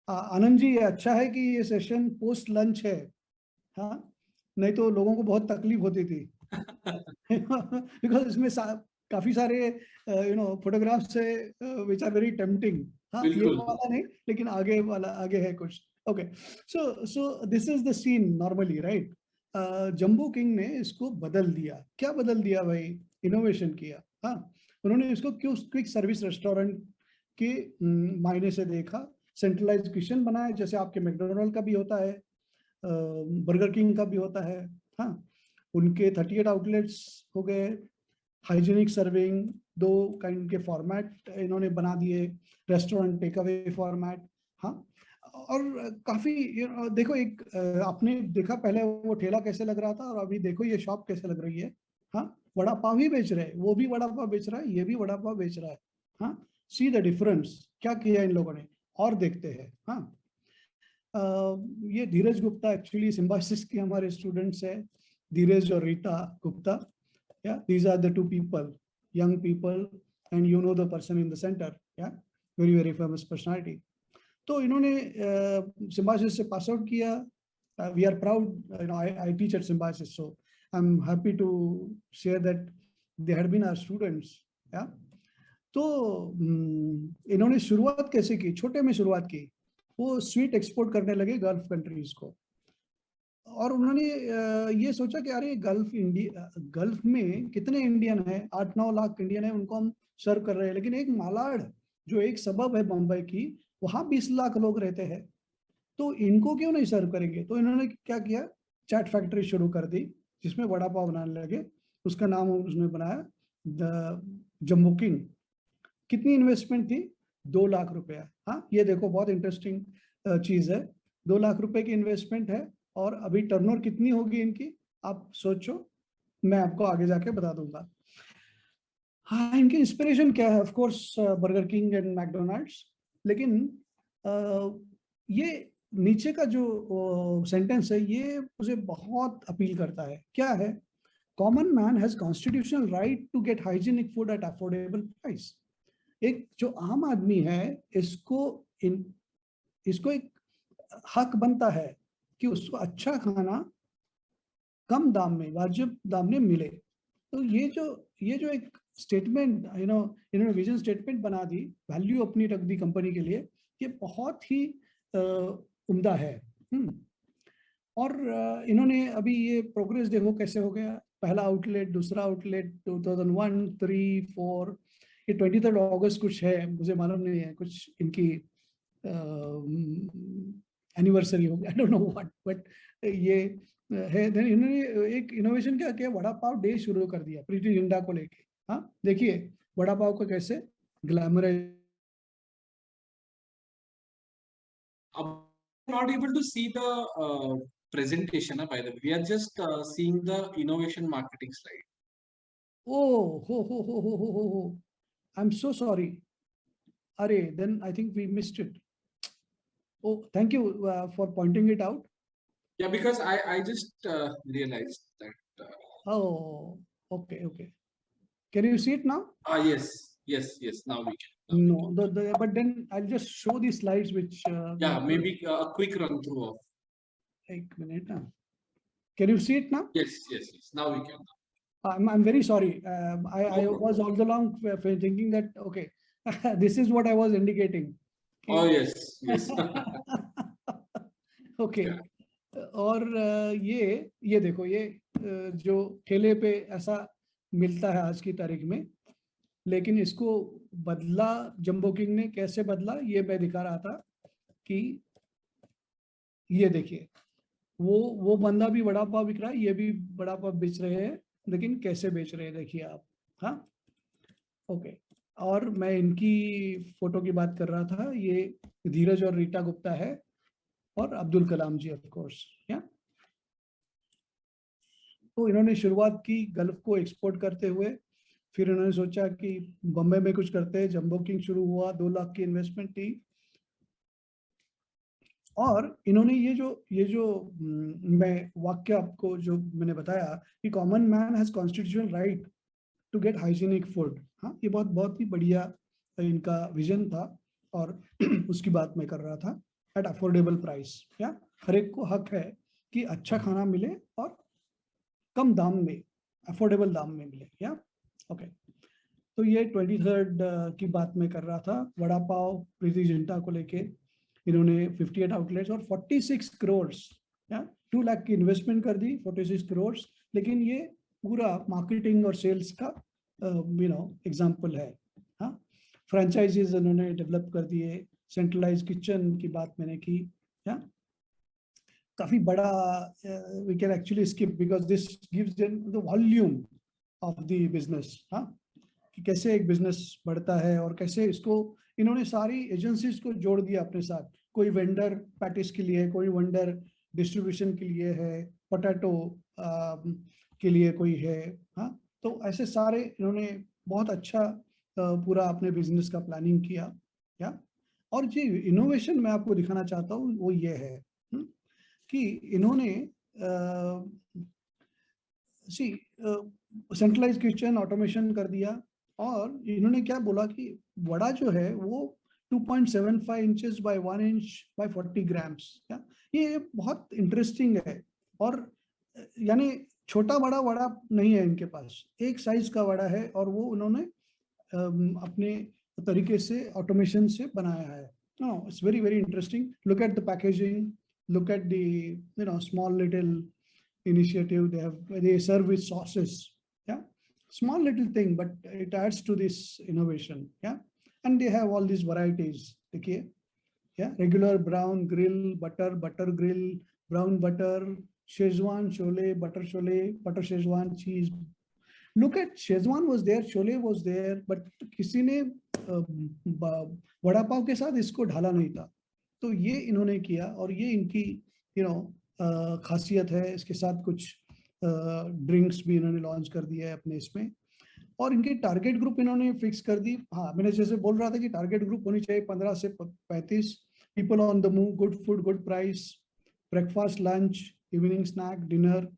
आनंद जी, ये अच्छा है कि ये सेशन पोस्ट लंच है, हाँ, नहीं तो लोगों को बहुत तकलीफ होती थी बिकॉज इसमें काफी सारे फोटोग्राफ्स है विच आर वेरी टेम्पटिंग। हाँ, ये वाला नहीं, लेकिन आगे वाला, आगे है कुछ। Okay, so this is the scene normally, right. Jumbo King ने इसको बदल दिया। क्या बदल दिया भाई? इनोवेशन किया। हाँ, उन्होंने इसको क्विक सर्विस रेस्टोरेंट के मायने से देखा, सेंट्रलाइज किचन बनाया, जैसे आपके मैकडोनल्ड का भी होता है, बर्गर किंग का भी होता है। हाँ, उनके 38 आउटलेट्स हो गए, हाइजीनिक सर्विंग, 2 काइंड के फॉर्मेट इन्होंने बना दिए, रेस्टोरेंट टेक अवे फॉर्मेट। हाँ, और काफी देखो, एक आपने देखा पहले वो ठेला कैसे लग रहा था, और अभी देखो ये शॉप कैसे लग रही है। हाँ, वड़ा पाव ही बेच रहे हैं, वो भी वड़ा पाव बेच रहा है, ये भी वड़ा पाव बेच रहा है। हाँ, सी द डिफरेंस, क्या किया इन लोगों ने। और देखते हैं। हाँ, ये धीरज गुप्ता एक्चुअली सिम्बायोसिस के हमारे स्टूडेंट्स है, धीरज और रीता गुप्ता। या these are the 2 people, young people, and you know the person in the center, yeah, very famous personality. तो इन्होंने सिम्बायोसिस से पास आउट किया। We are proud, I teach at Symbiosis, so I'm happy to share that they had been our students. Yeah, तो इन्होंने शुरुआत कैसे की? छोटे में शुरुआत की, वो स्वीट एक्सपोर्ट करने लगे गल्फ कंट्रीज को। और उन्होंने ये सोचा कि अरे गल्फ में कितने इंडियन हैं, 8-9 लाख इंडियन है, उनको हम सर्व कर रहे हैं, लेकिन एक मालाड जो एक सबब है बम्बई की, वहां 20 लाख लोग रहते हैं, तो इनको क्यों नहीं सर्व करेंगे? तो इन्होंने क्या किया, चैट फैक्ट्री शुरू कर दी, जिसमें वड़ा पाव बनाने लगे। उसका नाम उसने बनाया द जम्बो किंग। कितनी इन्वेस्टमेंट थी? 2 लाख रुपया। हाँ, ये देखो बहुत इंटरेस्टिंग चीज है, 2 लाख रुपए की इन्वेस्टमेंट है, और अभी टर्नओवर कितनी होगी इनकी, आप सोचो, मैं आपको आगे जाके बता दूंगा। हाँ, इनकी इंस्पिरेशन क्या है? Of course burger king and McDonald's, लेकिन ये नीचे का जो सेंटेंस है, ये मुझे बहुत अपील करता है। क्या है? Common man has constitutional right to get hygienic food at affordable price. एक जो आम आदमी है, इसको एक हक बनता है कि उसको अच्छा खाना कम दाम में, वाजिब दाम में मिले। तो ये जो एक स्टेटमेंट, इन्होंने विजन स्टेटमेंट बना दी, वैल्यू अपनी रख दी कंपनी के लिए, ये बहुत ही उम्दा है। और इन्होंने अभी ये प्रोग्रेस देखो कैसे हो गया, पहला आउटलेट, दूसरा आउटलेट 2001, 3, 4, ये 23 अगस्त कुछ है, मुझे मालूम नहीं है, कुछ इनकी एनिवर्सरी होगी, I don't know what, but ये है। इन्होंने एक इनोवेशन क्या किया, वड़ा पाव डे शुरू कर दिया प्रीति जिंटा को लेके। हाँ, देखिए वड़ा पाव को कैसे glamorize. Not able to see the presentation, by the way. We are just seeing the innovation marketing slide. Oh, ho. I'm so sorry. Array, then I think we missed it. Oh, thank you for pointing it out. Yeah, because I just realized that. Oh, okay, okay. Can you see it now? Yes, yes, yes. Now we can. No, but then I'll just show the slides which. Yeah, maybe a quick run through of. One minute. Can you see it now? Yes, yes, yes. Now we can. I'm very sorry. I problem. was all along thinking that, okay, this is what I was indicating. Oh, yes, yes. Okay Yeah. और ये देखो ये जो ठेले पे ऐसा मिलता है आज की तारीख में, लेकिन इसको बदला जंबो किंग ने कैसे बदला ये मैं दिखा रहा था कि ये देखिए वो बंदा भी वड़ा पाव बिक रहा है, ये भी वड़ा पाव बेच रहे हैं, लेकिन कैसे बेच रहे हैं देखिए आप। हाँ, ओके। और मैं इनकी फोटो की बात कर रहा था, ये धीरज और रीटा गुप्ता है और अब्दुल कलाम जी ऑफ कोर्स। या तो इन्होंने शुरुआत की गल्फ को एक्सपोर्ट करते हुए, फिर इन्होंने सोचा कि बम्बई में कुछ करते हैं, जंबो किंग शुरू हुआ, 2 लाख की इन्वेस्टमेंट थी। और इन्होंने ये जो मैं वाक्य आपको जो मैंने बताया कि common man has constitutional right to get hygienic food. हाँ, ये बहुत ही बढ़िया इनका विजन था और उसकी बात मैं कर रहा था एट अफोर्डेबल प्राइस। या हर एक को हक है कि अच्छा खाना मिले और कम दाम में, अफोर्डेबल दाम में मिले। या ओके, तो ये 23rd की बात मैं कर रहा था। वड़ा पाव प्रीति जिंटा को लेके इन्होंने 58 आउटलेट्स और 46 करोड़, या 2 लाख की इन्वेस्टमेंट कर दी, 46 करोड़। लेकिन ये पूरा मार्केटिंग और सेल्स का एग्जाम्पल है। हाँ, फ्रेंचाइजीज इन्होंने डेवलप कर दिए, सेंट्रलाइज किचन की बात मैंने की। या काफी बड़ा, we can actually skip because this gives them the volume of the business. हाँ, कि कैसे एक बिजनेस बढ़ता है और कैसे इसको इन्होंने सारी एजेंसीज को जोड़ दिया अपने साथ। कोई वेंडर पैटिस के लिए, कोई वेंडर डिस्ट्रीब्यूशन के लिए है, पोटैटो के लिए कोई है। हाँ, तो ऐसे सारे इन्होंने बहुत अच्छा पूरा अपने बिजनेस का प्लानिंग किया। या और जो इनोवेशन मैं आपको दिखाना चाहता हूँ वो ये है कि इन्होंने सेंट्रलाइज किचन ऑटोमेशन कर दिया और इन्होंने क्या बोला कि वड़ा जो है वो 2.75 inches bye 1 inch by 40 grams. ये बहुत इंटरेस्टिंग है। और यानी छोटा बड़ा वड़ा नहीं है इनके पास, एक साइज का वड़ा है और वो उन्होंने अपने तरीके से ऑटोमेशन से बनाया है। It's very very interesting. Look at the packaging, look at the small little initiative they serve with sauces. Yeah, small little thing, but it adds to this innovation. Yeah, and they have all these varieties. Okay, yeah, regular brown grill, butter grill, brown butter, Szechuan chole, butter Szechuan cheese. Look at Szechuan was there, chole was there, but किसी ने वड़ा पाव के साथ इसको ढाला नहीं था। तो ये इन्होंने किया और ये इनकी खासियत है। इसके साथ कुछ ड्रिंक्स भी इन्होंने लॉन्च कर दिया है अपने इसमें। और इनकी टारगेट ग्रुप इन्होंने फिक्स कर दी। हाँ, मैंने जैसे बोल रहा था कि टारगेट ग्रुप होनी चाहिए 15 से 35। People on the move, good food, good price, breakfast, lunch, evening snack, dinner,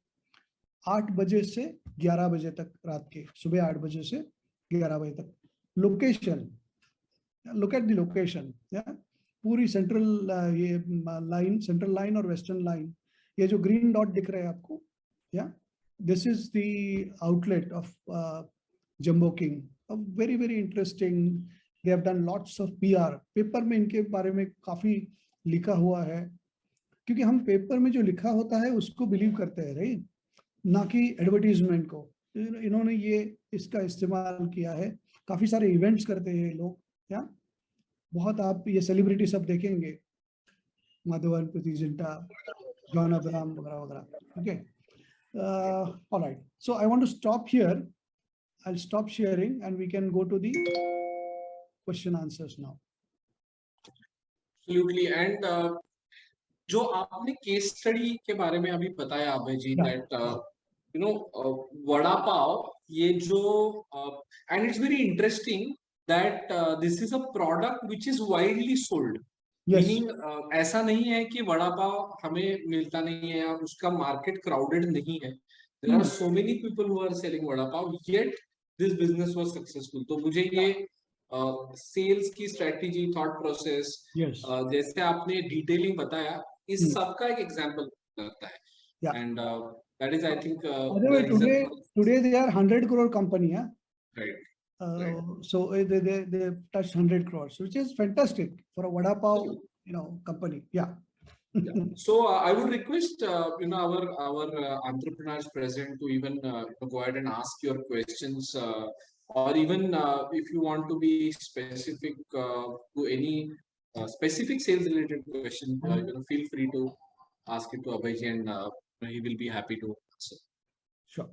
8 बजे से 11 बजे तक, रात के सुबह 8 बजे से 11 बजे तक। Location, look at the location. पूरी सेंट्रल ये लाइन, सेंट्रल लाइन और वेस्टर्न लाइन, ये जो ग्रीन डॉट दिख रहा है आपको, या this is the outlet of jumbo king. Very very interesting. They have done lots of PR. Paper में इनके बारे में काफी लिखा हुआ है, क्योंकि हम पेपर में जो लिखा होता है उसको बिलीव करते हैं, राइट, ना कि एडवर्टीजमेंट को। इन्होंने ये इसका इस्तेमाल किया है। काफी सारे इवेंट्स करते हैं लोग। या बहुत आप ये सेलिब्रिटी सब देखेंगे, माधवन, प्रीति जिंटा, जॉन अब्राहम वगैरह वगैरह। Okay, alright, so I want to stop here. I'll stop sharing and we can go to the question answers now. Absolutely. And जो आपने केस स्टडी के बारे में अभी बताया अभय जी, that वड़ा पाव, ये जो and it's very interesting that this is a product which is widely sold. Yes. Meaning ऐसा नहीं है कि वड़ा पाव हमें मिलता नहीं है या उसका मार्केट क्राउडेड नहीं है. There are so many people who are selling vada pav, yet this business was successful. तो मुझे ये सेल्स की स्ट्रेटजी, थॉट प्रोसेस, Yes. जैसे आपने डिटेलिंग बताया, इस सब का एक एग्जांपल लगता है. Yeah. And that is I think By the way, the reason today they are 100 crore company, yeah. right. So they touched 100 crores, which is fantastic for a vada pav, company. Yeah. Yeah. So I would request our entrepreneurs present to even go ahead and ask your questions, or even if you want to be specific to any specific sales related question, feel free to ask it to Abhijit, and he will be happy to answer. Sure.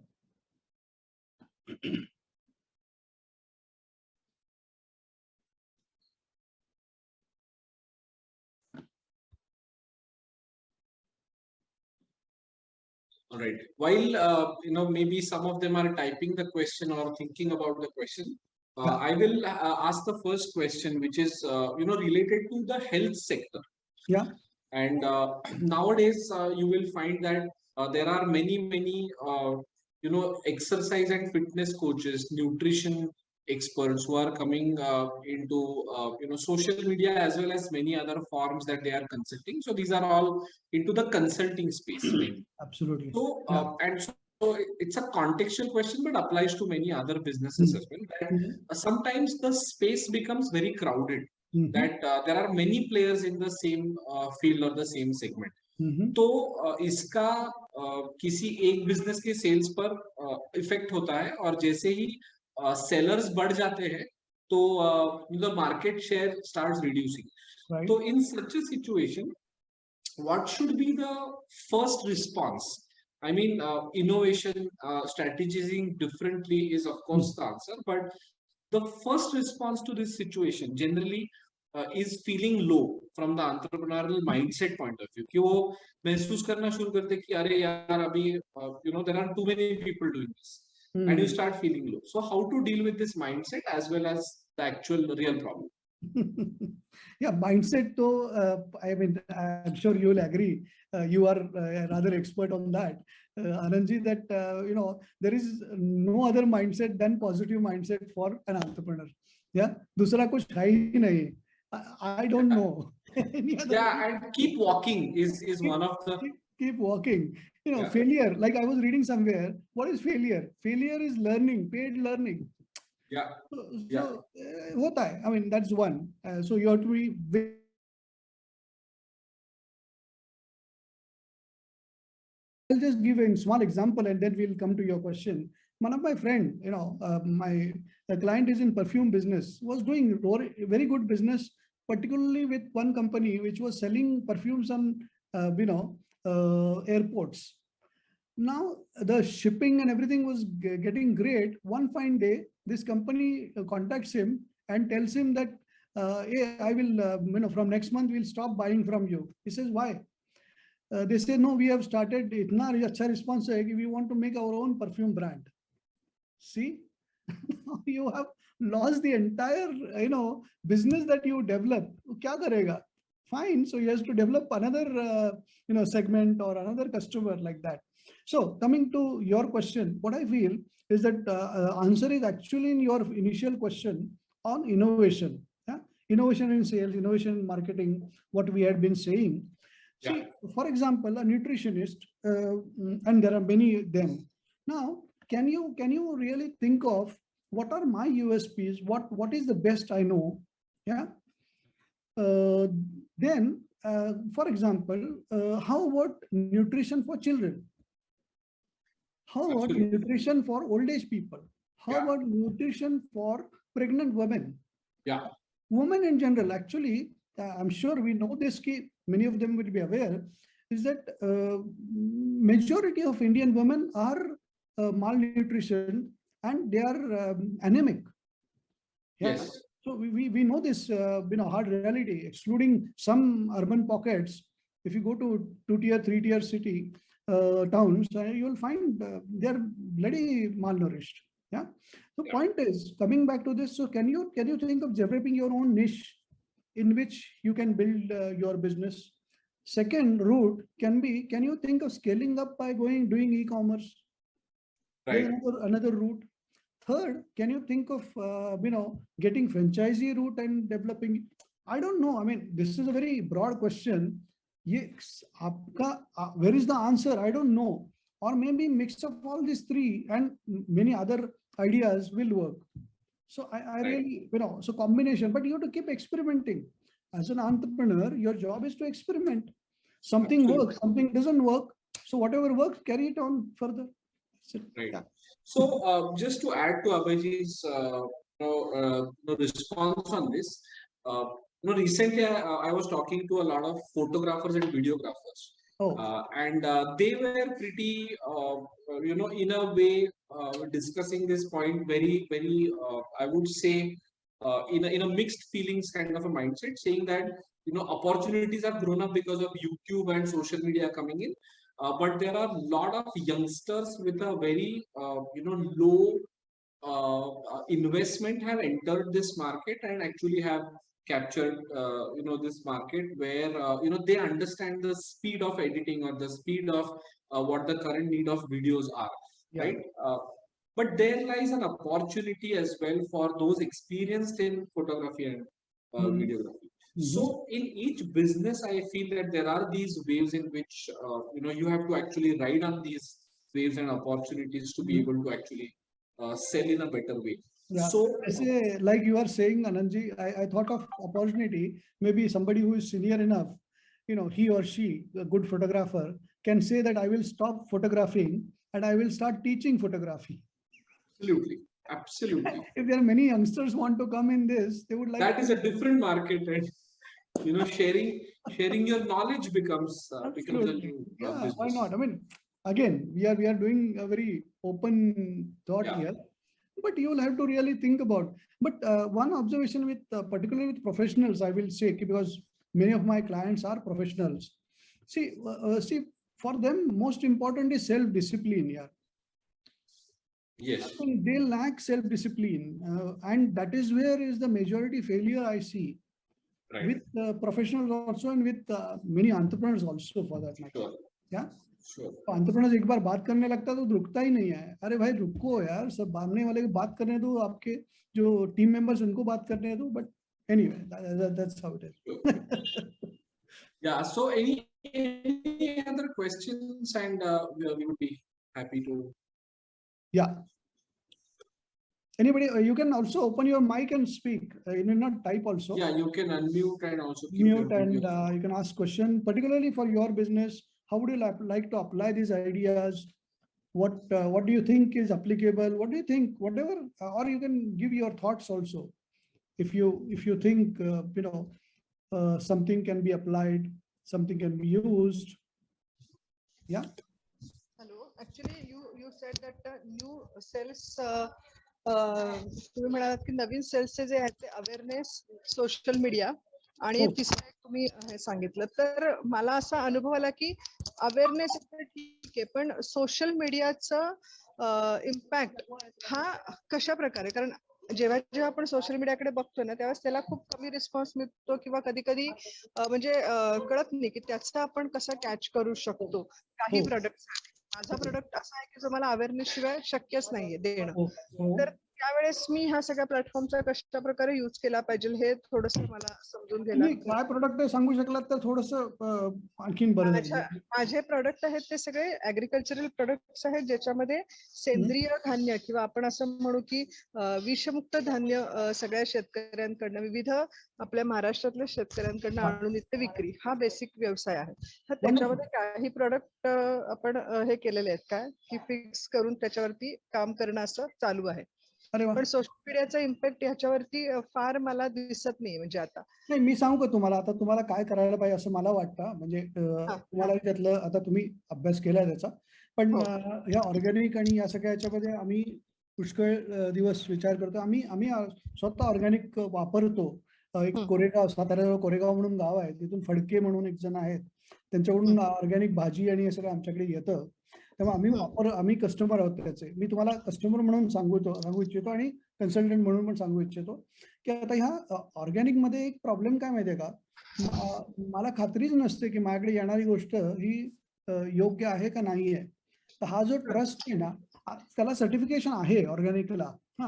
All right. While maybe some of them are typing the question or thinking about the question, I will ask the first question, which is related to the health sector. Yeah. And nowadays, you will find that there are many exercise and fitness coaches, nutrition experts who are coming into social media as well as many other forms that they are consulting. So these are all into the consulting space mainly. Absolutely. So and so it's a contextual question, but applies to many other businesses as well. That sometimes the space becomes very crowded. That there are many players in the same field or the same segment. तो इसका किसी एक business के sales पर effect होता है, और जैसे ही सेलर्स बढ़ जाते हैं तो the market share starts reducing. Right. So in such a situation, what should be the first response? I mean, innovation, strategizing differently is of course the answer, but the first response to this situation generally is feeling low from the entrepreneurial mindset point of view. कि वो महसूस करना शुरू करते कि अरे यार अभी there are too many people doing this, and you start feeling low. So how to deal with this mindset as well as the actual real problem? Yeah, mindset. So I mean, I'm sure you will agree. You are rather expert on that, Anandji. That there is no other mindset than positive mindset for an entrepreneur. Yeah, दूसरा कुछ है ही नहीं. I don't know any other. Yeah, and keep walking is one of the. Keep walking. Failure. Like I was reading somewhere. What is failure? Failure is learning, paid learning. Yeah. So hota hai. I mean, that's one. So you have to be. I'll just give a small example and then we'll come to your question. One of my friend, the client is in perfume business, was doing very good business, particularly with one company which was selling perfumes on, airports. Now the shipping and everything was getting great. One fine day, this company contacts him and tells him that, hey, I will, from next month, we'll stop buying from you. He says, why? They say, no, we have started, itna acha response hai ki we want to make our own perfume brand. See, you have lost the entire, business that you developed. Kya karega? Fine. So he has to develop another, segment or another customer like that. So coming to your question, what I feel is that answer is actually in your initial question on innovation. Yeah? Innovation in sales, innovation in marketing, what we had been saying. See, for example, a nutritionist, and there are many of them. Now, can you really think of what are my USPs? What is the best I know? Yeah. Then, for example, how about nutrition for children? How about nutrition for old age people? How about nutrition for pregnant women? Yeah. Women in general, actually, I'm sure we know this, many of them will be aware, is that majority of Indian women are malnutrition and they are anemic. Yeah? Yes. So we know this, hard reality, excluding some urban pockets. If you go to 2-tier, 3-tier city towns, you will find they're bloody malnourished. Yeah. So point is, coming back to this, so can you think of developing your own niche in which you can build your business. Second route can be, can you think of scaling up by doing e-commerce? Right. Another route. Third, can you think of getting franchisee route and developing? I don't know. I mean, this is a very broad question. Yes, where is the answer? I don't know. Or maybe mix of all these three and many other ideas will work. So I really, so combination, but you have to keep experimenting. As an entrepreneur, your job is to experiment. Something Absolutely. works, something doesn't work. So whatever works, carry it on further. Right. So just to add to Abhijit's response on this, recently I was talking to a lot of photographers and videographers. And they were pretty, in a way, discussing this point very, very, I would say, in a mixed feelings kind of a mindset, saying that, opportunities have grown up because of YouTube and social media coming in. But there are a lot of youngsters with a very, low investment have entered this market and actually have captured this market where they understand the speed of editing or the speed of what the current need of videos are, right? But there lies an opportunity as well for those experienced in photography and videography. So in each business, I feel that there are these waves in which you have to actually ride on these waves and opportunities to be able to actually sell in a better way. Yeah. So, like you are saying, Anandji, I thought of opportunity. Maybe somebody who is senior enough, he or she, a good photographer, can say that I will stop photographing and I will start teaching photography. Absolutely. Absolutely. If there are many youngsters want to come in this, they would like. That is a different market, and sharing your knowledge becomes a new business. Why not? I mean, again, we are doing a very open thought here, but you will have to really think about. But one observation with particularly with professionals, I will say, because many of my clients are professionals. See, for them, most important is self-discipline. Yeah. Yes. I think they lack self-discipline, and that is where is the majority failure I see. Right. With professionals also and with many entrepreneurs also for that matter. Sure. Yeah. Sure. Entrepreneurs एक बार बात करने लगता है तो रुकता ही नहीं है. अरे भाई रुको यार, सब सामने वाले को बात करने दो, आपके जो टीम मेंबर्स उनको बात करने दो. But anyway, that's how it is. Yeah. So any other questions, and we would be happy to. Yeah. Anybody, you can also open your mic and speak. You need not type also. Yeah, you can unmute and also keep mute, and you can ask question, particularly for your business. How would you like to apply these ideas? What do you think is applicable? What do you think? Whatever, or you can give your thoughts also. If you think something can be applied, something can be used. Yeah. Hello. Actually, you said that new sales. तुम्ही म्हणालात की नवीन सेल्सचे जे आहेत ते awareness, social media आणि तिसरं तुम्ही हे सांगितलं. तर मला असा अनुभव आला की अवेअरनेस ठीक आहे, पण सोशल मीडियाचा इम्पॅक्ट हा कशा प्रकारे, कारण जेव्हा आपण सोशल मीडियाकडे बघतो ना, त्यावेळेस त्याला खूप कमी रिस्पॉन्स मिळतो किंवा कधी कधी म्हणजे कळत नाही की त्याचा आपण कसा कॅच करू शकतो. काही प्रोडक्ट, माझा प्रोडक्ट असा आहे की जो मला अवेअरनेस शिवाय शक्यच नाहीये देणं. तर त्यावेळेस मी ह्या सगळ्या प्लॅटफॉर्मचा कशा प्रकारे यूज केला पाहिजे हे थोडंसं मला समजून घ्यायला. काय प्रोडक्ट सांगू शकलात तर थोडंसं आणखीन बरं. माझे प्रोडक्ट आहेत ते सगळे ऍग्रिकल्चरल प्रोडक्ट्स आहेत, ज्याच्यामध्ये सेंद्रिय धान्य किंवा आपण असं म्हणू की विषमुक्त धान्य सगळ्या शेतकऱ्यांकडनं, विविध आपल्या महाराष्ट्रातल्या शेतकऱ्यांकडनं आणून इथे विक्री, हा बेसिक व्यवसाय आहे. तर त्याच्यामध्ये काही प्रोडक्ट आपण हे केलेले आहेत काय की फिक्स करून त्याच्यावरती काम करणं असं चालू आहे. पण सोशल मीडियाचा इम्पॅक्ट ह्याच्यावरती फार मला दिसत नाही. म्हणजे आता नाही, मी सांगू का तुम्हाला, आता तुम्हाला काय करायला पाहिजे असं मला वाटतं. म्हणजे तुम्हाला त्यातलं आता तुम्ही अभ्यास केलाय त्याचा, पण ह्या ऑर्गॅनिक आणि या सगळ्या याच्यामध्ये आम्ही पुष्कळ दिवस विचार करतो. आम्ही स्वतः ऑर्गॅनिक वापरतो. एक कोरेगाव, साताऱ्याजवळ कोरेगाव म्हणून गाव आहे, तिथून फडके म्हणून एक जण आहेत, त्यांच्याकडून ऑर्गॅनिक भाजी आणि हे सगळं आमच्याकडे येतं. त्यामुळे आम्ही कस्टमर आहोत त्याचे. मी तुम्हाला कस्टमर म्हणून सांगू इच्छितो आणि कन्सल्टंट म्हणून पण सांगू इच्छितो की आता ह्या ऑर्गॅनिक मध्ये एक प्रॉब्लेम काय माहितीये का, मला खात्रीच नसते की माझ्याकडे येणारी गोष्ट ही योग्य आहे का नाही आहे. तर हा जो ट्रस्ट आहे ना, त्याला सर्टिफिकेशन आहे ऑर्गॅनिकला, हा,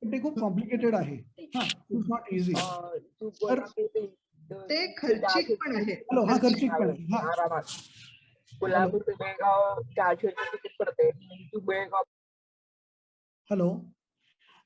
पण ते खूप कॉम्प्लिकेटेड आहे. हा, इट्स नॉट इझी. तर ते खर्चिक पण आहे. हॅलो, हा खर्चिक पण आहे. हा, हॅलो.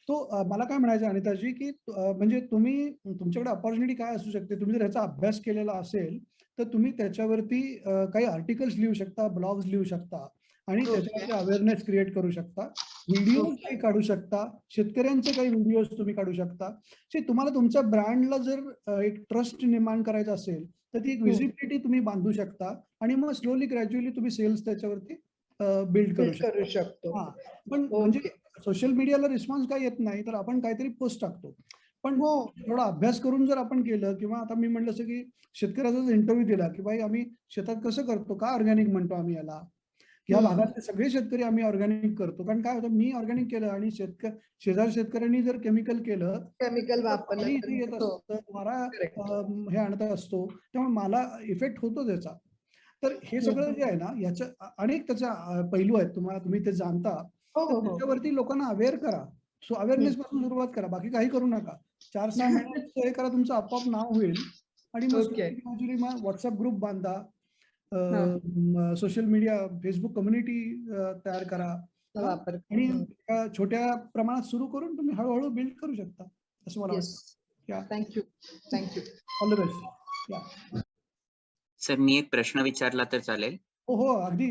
तो मला काय म्हणायचं अनिताजी, की म्हणजे तुम्ही तुमच्याकडे अपॉर्च्युनिटी काय असू शकते, तुम्ही जर ह्याचा अभ्यास केलेला असेल तर तुम्ही त्याच्यावरती काही आर्टिकल्स लिहू शकता, ब्लॉग्स लिहू शकता आणि त्याच्यावरती अवेअरनेस क्रिएट करू शकता, व्हिडिओज काही काढू शकता, शेतकऱ्यांचे काही व्हिडिओज तुम्ही काढू शकता. तुम्हाला तुमच्या ब्रँडला जर एक ट्रस्ट निर्माण करायचा असेल तर ती एक विजिबिलिटी तुम्ही बांधू शकता आणि मग स्लोली ग्रॅज्युअली तुम्ही सेल्स त्याच्यावरती बिल्ड करू शकतो. हा, पण म्हणजे सोशल मीडियाला रिस्पॉन्स काय येत नाही तर आपण काहीतरी पोस्ट टाकतो, पण थोडा अभ्यास करून जर आपण केलं, किंवा आता मी म्हटलं असं की शेतकऱ्याचा इंटरव्ह्यू दिला की भाई आम्ही शेतात कसं करतो, का ऑर्गॅनिक म्हणतो आम्ही याला, या भागातले सगळे शेतकरी आम्ही ऑर्गॅनिक करतो. कारण काय होतं, मी ऑर्गॅनिक केलं आणि शेतकऱ्यांनी जर केमिकल केलं, केमिकल वापरलं येत असतं, मला हे आणत असतो, त्यामुळे मला इफेक्ट होतो त्याचा. तर हे सगळं जे आहे ना, याच्या अनेक त्याचा पैलू आहेत, तुम्ही ते जाणता. त्याच्यावरती लोकांना अवेअर करा. सो अवेअरनेस पासून सुरुवात करा, बाकी काही करू नका. 4-6 महिन्यात हे करा, तुमचं आपोआप नाव होईल. आणि मग व्हॉट्सअप ग्रुप बांधा, सोशल मीडिया, फेसबुक कम्युनिटी तयार करा आणि छोट्या प्रमाणात सुरू करून तुम्ही हळूहळू बिल्ड करू शकता, असं मला वाटतं. Thank you. All the best. Sir, मी एक प्रश्न विचारला तर चालेल? हो, अगदी.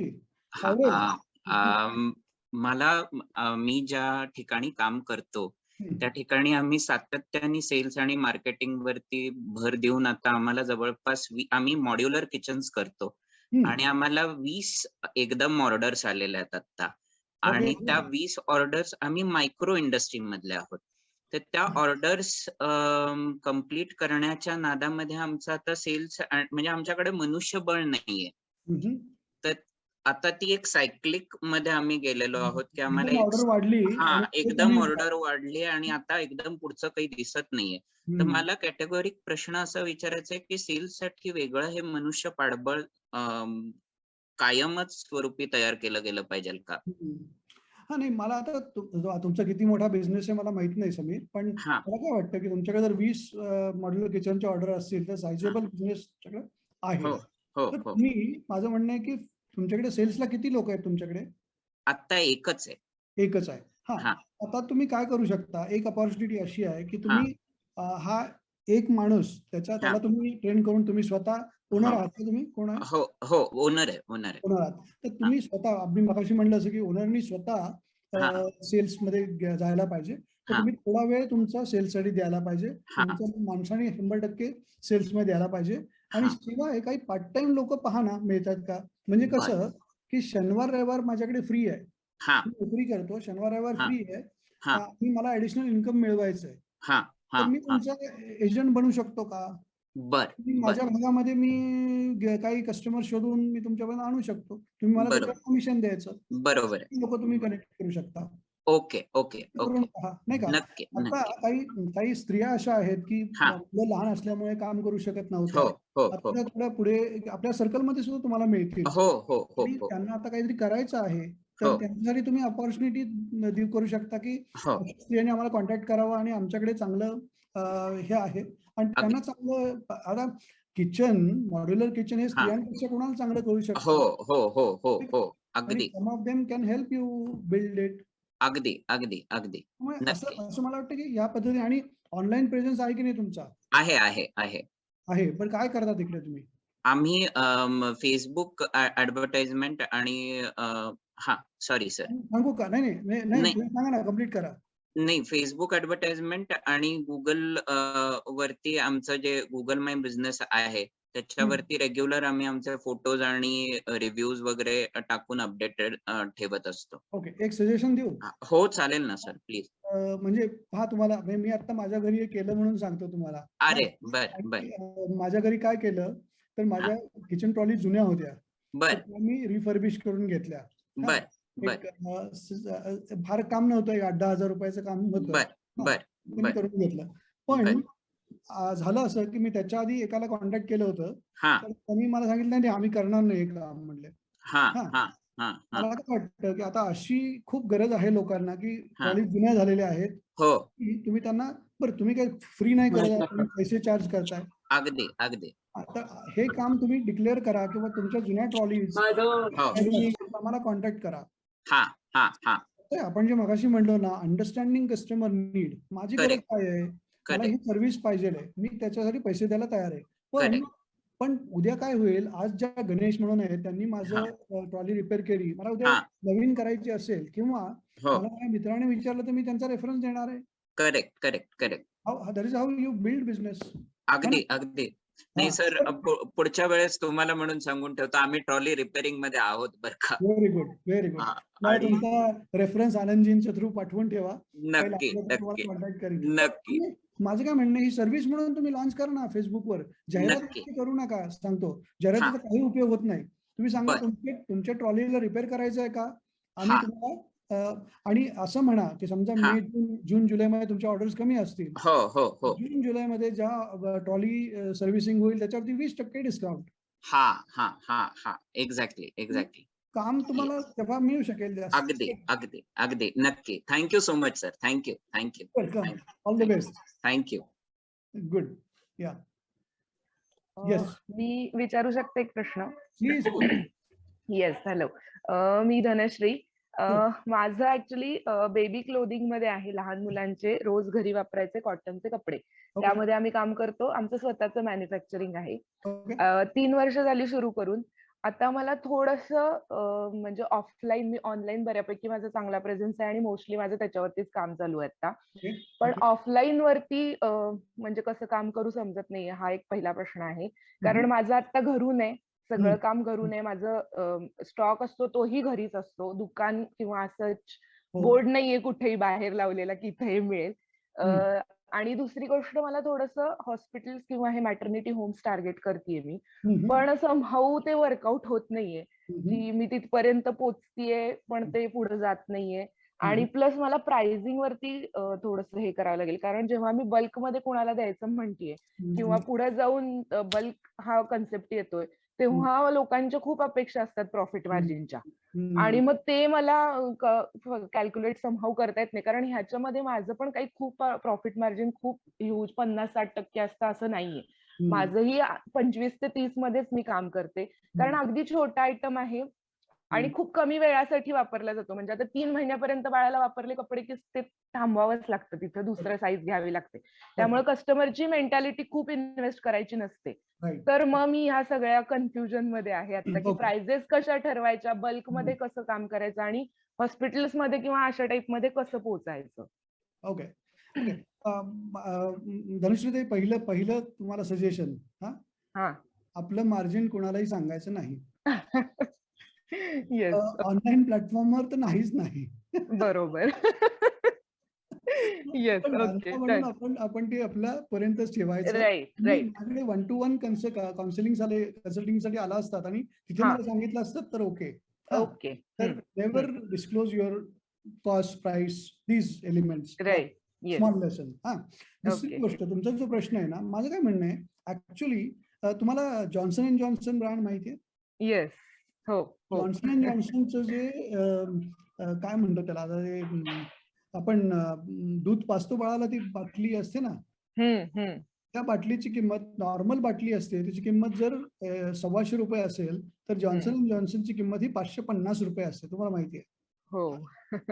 मला मी ज्या ठिकाणी काम करतो त्या ठिकाणी आम्ही सातत्याने सेल्स आणि मार्केटिंग वरती भर देऊन आता आम्हाला जवळपास आम्ही मॉड्युलर किचन्स करतो आणि आम्हाला 20 एकदम ऑर्डर्स आलेल्या आहेत आता. आणि त्या 20 ऑर्डर्स आम्ही मायक्रो इंडस्ट्री मधले आहोत. तर त्या ऑर्डर्स कंप्लीट करण्याच्या नादामध्ये आमचा आता सेल्स, म्हणजे आमच्याकडे मनुष्यबळ नाहीये. तर आता ती एक सायक्लिक मध्ये आम्ही गेलेलो आहोत की आम्हाला ऑर्डर वाढली, एकदम ऑर्डर वाढली आणि आता एकदम पुढचं काही दिसत नाहीये. तर मला कॅटेगोरिक प्रश्न असा विचारायचा आहे की सेल्स साठी वेगळं हे मनुष्य पाठबळ कायमच स्वरूपी तयार केलं गेलं पाहिजे का? हा, नाही, मला आता तुमचा किती मोठा बिझनेस आहे मला माहित नाही समीर, पण मला काय वाटतं की तुमच्याकडे जर 20 मॉड्युलर किचनचे ऑर्डर असतील तर सायझेबल बिझनेस आहे. तर तुम्ही, माझं म्हणणं आहे की तुमच्याकडे सेल्सला किती लोक आहेत तुमच्याकडे? आता एकच आहे. हा, आता तुम्ही काय करू शकता, एक अपॉर्च्युनिटी अशी आहे की तुम्ही हा एक माणूस त्याला तुम्ही ट्रेन करून, तुम्ही स्वतः ओनर आहात का? तुम्ही कोण आहे? हो, ओनर आहे. तर तुम्ही स्वतः, आम्ही मगाशी म्हणलं असं की ओनरनी स्वतः सेल्स मध्ये जायला पाहिजे. तर तुम्ही थोडा वेळ तुमचा सेल्स साठी द्यायला पाहिजे. तुमच्या माणसाने 100% सेल्स मध्ये द्यायला पाहिजे. आणि शिवाय काही पार्ट टाइम लोक पहा ना, मिळतात का? म्हणजे कसं की शनिवार रविवार माझ्याकडे फ्री आहे, मी नोकरी करतो, शनिवार रविवार फ्री आहे आणि मला ऍडिशनल इन्कम मिळवायचं आहे. तर मी तुमचा एजंट बनू शकतो का? माझ्या भागामध्ये मी काही कस्टमर शोधून मी तुमच्यापर्यंत आणू शकतो, तुम्ही मला त्याच्यावर कमिशन द्यायचं. बरोबर, लोक तुम्ही कनेक्ट करू शकता. ओके. नाही का? आता काही स्त्रिया अशा आहेत की मुलं लहान असल्यामुळे काम करू शकत नव्हत्या, थोड्या पुढे आपल्या सर्कलमध्ये सुद्धा तुम्हाला मिळतील. त्यांना आता काहीतरी करायचं आहे, तर त्यांच्यासाठी तुम्ही अपॉर्च्युनिटी करू शकता की स्त्रियांनी आम्हाला कॉन्टॅक्ट करावा आणि आमच्याकडे चांगलं हे आहे आणि त्यांना चांगलं, आता किचन, मॉड्युलर किचन हे स्त्रियांपेक्षा कोणाला चांगलं करू शकतो. अगदी. Some of them can help you build it. अगदी. असं मला वाटतं की या पद्धतीने. आणि ऑनलाईन प्रेझेन्स आहे की नाही तुमचा? आहे. पण काय करता तिकडे तुम्ही? आम्ही फेसबुक ऍडव्हर्टाइजमेंट आणि सॉरी सर, सांगू का? नाही, सांगा ना, कम्प्लीट करा. नाही, फेसबुक ऍडव्हर्टाइजमेंट आणि गुगल वरती आमचं जे गुगल माय बिझनेस आहे त्याच्यावरती रेग्युलर आम्ही आमचे फोटोज आणि रिव्ह्यूज वगैरे टाकून अपडेटेड ठेवत असतो. ओके, एक सजेशन देऊ? हो, चालेल ना सर, प्लीज. म्हणजे पहा, तुम्हाला मी आता माझ्या घरी हे केलं म्हणून सांगतो तुम्हाला. माझ्या घरी काय केलं तर माझ्या किचन ट्रॉली जुन्या होत्या, मी रिफर्बिश करून घेतल्या. फार काम नव्हतं, 8-10 हजार रुपयाचं काम होतं, मी करून घेतलं. पण झालं असं की मी त्याच्या आधी एकाला कॉन्टॅक्ट केलं होतं, तर त्यांनी मला सांगितलं नाही आम्ही करणार नाही हे काम म्हणले. मला काय वाटतं की आता अशी खूप गरज आहे लोकांना की ट्रॉली जुन्या झालेल्या आहेत, तुम्ही त्यांना बरं तुम्ही काही फ्री नाही करत, तुम्ही पैसे चार्ज करताय. अगदी अगदी. आता हे काम तुम्ही डिक्लेअर करा किंवा तुमच्या जुन्या ट्रॉलीज आम्हाला कॉन्टॅक्ट करा. आपण जे मगाशी म्हणलो ना, अंडरस्टँडिंग कस्टमर नीड, माझी गरज काय आहे, मला ही सर्व्हिस पाहिजे आहे, मी त्याच्यासाठी पैसे द्यायला तयार आहे. पण उद्या काय होईल, आज ज्या गणेश म्हणून आहेत त्यांनी माझं ट्रॉली रिपेअर केली, मला उद्या नवीन करायची असेल किंवा मला माझ्या मित्राने विचारलं तर मी त्यांचा रेफरन्स देणार आहे. Correct correct correct. That is how you build business. अगदी अगदी. नाही सर, पुढच्या वेळेस तुम्हाला म्हणून सांगून ठेवतो, आम्ही ट्रॉली रिपेअरिंग मध्ये आहोत बरं का. Very good very good. तुमचा रेफरन्स आनंदजींच्या थ्रू पाठवून ठेवा. नक्की नक्की नक्की. माझं काय म्हणणं, ही सर्व्हिस म्हणून तुम्ही लॉन्च करा ना फेसबुकवर. जाहिरात करू नका, सांगतो. जाहिरातीचा काही उपयोग होत नाही. तुम्ही सांगा तुमच्या ट्रॉलीला रिपेअर करायचं आहे का, आम्ही तुम्हाला आणि असं म्हणा की समजा मे जून जुलैमध्ये तुमच्या ऑर्डर्स कमी असतील, जून जुलैमध्ये ज्या ट्रॉली सर्व्हिसिंग होईल त्याच्यावरती 20% डिस्काउंट. Exactly exactly. काम तुम्हाला तेव्हा मिळू शकेल. अगदी अगदी अगदी नक्की. Thank you so much sir. Thank you thank you. Welcome. All the best. Thank you. Good. Yeah yes, मी विचारू शकते एक प्रश्न? प्लीज. Yes, hello. मी धनश्री. माझं ऍक्च्युली बेबी क्लोदिंग मध्ये आहे, लहान मुलांचे रोज घरी वापरायचे कॉटनचे कपडे, त्यामध्ये आम्ही काम करतो. आमचं स्वतःचं मॅन्युफॅक्चरिंग आहे. 3 वर्ष झाली सुरू करून. आता मला थोडंसं म्हणजे ऑफलाईन, मी ऑनलाईन बऱ्यापैकी माझा चांगला प्रेझेन्स आहे आणि मोस्टली माझं त्याच्यावरतीच काम चालू आहे आता. पण ऑफलाईन वरती म्हणजे कसं काम करू समजत नाहीये, हा एक पहिला प्रश्न आहे. कारण माझं आता घरून आहे, सगळं काम घरून आहे. माझं स्टॉक असतो तोही घरीच असतो. दुकान किंवा असं बोर्ड नाहीये कुठेही बाहेर लावलेला की इथे मिळेल. आणि दुसरी गोष्ट, मला थोडंसं हॉस्पिटल्स किंवा हे मॅटर्निटी होम्स टार्गेट करतेय मी, पण समहाऊ ते वर्कआउट होत नाहीये की मी तिथपर्यंत पोचतीये पण ते पुढे जात नाहीये. आणि प्लस मला प्राइसिंग वरती थोडंसं हे करावं लागेल, कारण जेव्हा मी बल्क मध्ये कोणाला द्यायचं म्हणतेय किंवा पुढे जाऊन बल्क हा कन्सेप्ट येतोय, तेव्हा लोकांच्या खूप अपेक्षा असतात प्रॉफिट मार्जिनच्या, आणि मग ते मला कॅल्क्युलेट समहाऊ करता येत नाही. कारण ह्याच्यामध्ये माझं पण काही खूप प्रॉफिट मार्जिन खूप ह्यूज 50-60% असतं असं नाहीये. माझंही 25 ते 30 मध्येच मी काम करते, कारण अगदी छोटा आयटम आहे आणि खूप कमी वेळासाठी वापरला जातो. म्हणजे आता 3 महिन्यापर्यंत बाळाला वापरले कपडे की ते थांबवावंच लागतं, तिथं दुसरं साईज घ्यावी लागते. त्यामुळे कस्टमरची मेंटॅलिटी खूप इन्व्हेस्ट करायची नसते. तर मग मी ह्या सगळ्या कन्फ्युजन मध्ये आहे आता की प्राइजेस कशा ठरवायच्या, बल्क मध्ये कसं काम करायचं आणि हॉस्पिटल्स मध्ये किंवा अशा टाइप मध्ये कसं पोहोचायचं. Okay okay. धनुश्री, पहिलं तुम्हाला सजेशन, आपलं मार्जिन कोणालाही सांगायचं नाही. ऑनलाईन प्लॅटफॉर्मवर तर नाहीच नाही. बरोबर. Yes, okay. म्हणून आपण ते आपल्यापर्यंतच ठेवायचं. माझ्याकडे 1 to 1 कन्सल्टिंग साठी आला असतात आणि तिथे मला सांगितलं असतं तर ओके. तर never disclose your cost, price, these elements. Small lesson. दुसरी गोष्ट, तुमचा जो प्रश्न आहे ना, माझं काय म्हणणं आहे, ऍक्च्युली तुम्हाला जॉन्सन अँड जॉन्सन ब्रँड माहिती आहे? येस. हो. जॉन्सन अँड जॉन्सनचं जे काय म्हणतो त्याला, आता आपण दूध पाजतो बाळाला, ती बाटली असते ना, त्या बाटलीची किंमत, नॉर्मल बाटली असते, त्याची किंमत जर 125 रुपये असेल तर जॉन्सन अँड जॉन्सनची किंमत ही 550 रुपये असते. तुम्हाला माहिती आहे? हो.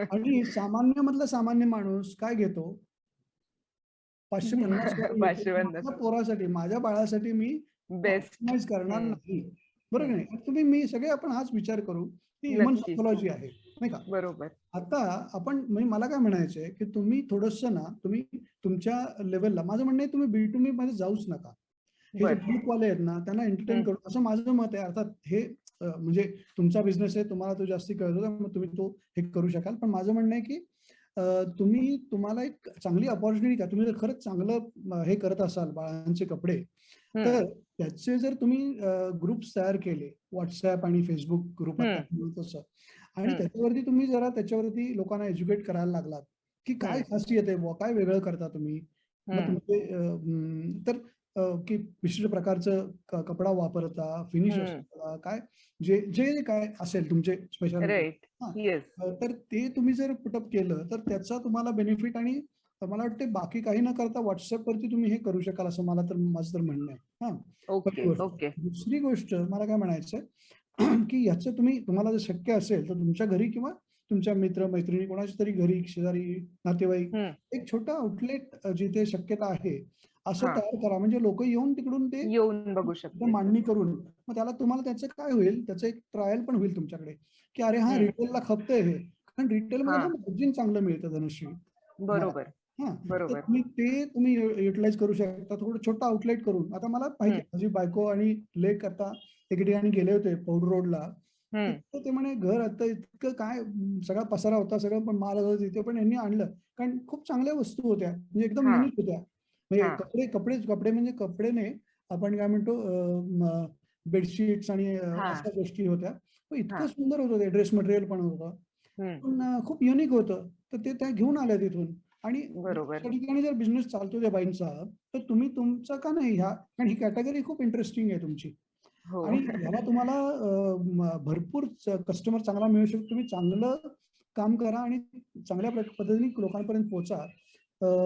आणि सामान्य मधला सामान्य माणूस काय घेतो? 550 पोरासाठी, माझ्या बाळासाठी मी कस्टमाइज करणार नाही. बरोबर नाही? तुम्ही मी सगळे आपण हाच विचार करू की ह्युमन सायकोलॉजी आहे, नाही का? बरोबर. आता आपण, म्हणजे मला काय म्हणायचंय की तुम्ही थोडंसं ना, तुम्ही तुमच्या लेवलला, माझं म्हणणं आहे तुम्ही B2B मध्ये जाऊच नका. हे जे बुकवाले आहेत ना, त्यांना एंटरटेन करू, असं माझं मत आहे. अर्थात हे म्हणजे तुमचा बिझनेस आहे, तुम्हाला तो जास्ती कळतो, मग तुम्ही तो हे करू शकाल. पण माझं म्हणणं आहे की तुम्हाला एक चांगली अपॉर्च्युनिटी का, तुम्ही जर खरंच चांगलं हे करत असाल बाळांचे कपडे, तर त्याचे जर तुम्ही ग्रुप्स तयार केले, व्हॉट्सअप आणि फेसबुक ग्रुप तसं, आणि त्याच्यावरती तुम्ही जरा त्याच्यावरती लोकांना एज्युकेट करायला लागलात की काय खासियत आहे, काय वेगळं करता तुम्ही, मग तुमचे तर की विशिष्ट प्रकारचं कपडा वापरता, फिनिश असतो काय जे जे काय असेल तुमचे स्पेशालिटी, तर ते तुम्ही जर पुटअप केलं तर त्याचा तुम्हाला बेनिफिट आणि मला वाटते बाकी काही न करता व्हॉट्सअपवरती तुम्ही हे करू शकाल असं मला तर माझं तर म्हणणं आहे. दुसरी गोष्ट मला काय म्हणायचं की याचं तुम्हाला जर शक्य असेल तर तुमच्या घरी किंवा तुमच्या मित्र मैत्रिणी कोणाच्या तरी घरी शेजारी नातेवाईक एक छोटा आउटलेट जिथे शक्यता आहे असं तयार करा, म्हणजे लोक येऊन तिकडून ते येऊन बघू शकतात मांडणी करून मग तुम्हाला त्याचं काय होईल, त्याचं एक ट्रायल पण होईल तुमच्याकडे की अरे हा रिटेलला खपतंय हे, कारण रिटेलमध्ये मार्जिन चांगलं मिळतं धनश्री. बरोबर. तर तुम्ही युटिलाइज करू शकता थोडं छोटं आउटलेट करून. आता मला माहिती माझी बायको आणि लेक आता एके ठिकाणी गेले होते पौड रोडला, ते म्हणे घर आता इतकं काय सगळा पसारा होता, सगळं पण माल तिथे पण यांनी आणलं कारण खूप चांगल्या वस्तू होत्या, म्हणजे एकदम युनिक होत्या. म्हणजे कपडे म्हणजे कपडे नाही, आपण काय म्हणतो बेडशीट्स आणि अशा गोष्टी होत्या. इतकं सुंदर होतं ते, ड्रेस मटेरियल पण होतं, पण खूप युनिक होतं. तर ते त्या घेऊन आल्या तिथून. आणि त्या ठिकाणी जर बिझनेस चालतो त्या बाईंचा तर तुम्ही तुमचं का नाही कारण ही कॅटेगरी खूप इंटरेस्टिंग आहे तुमची आणि ह्याला तुम्हाला भरपूर कस्टमर चांगला मिळू शकतो. तुम्ही चांगलं काम करा आणि चांगल्या पद्धतीने लोकांपर्यंत पोहोचा.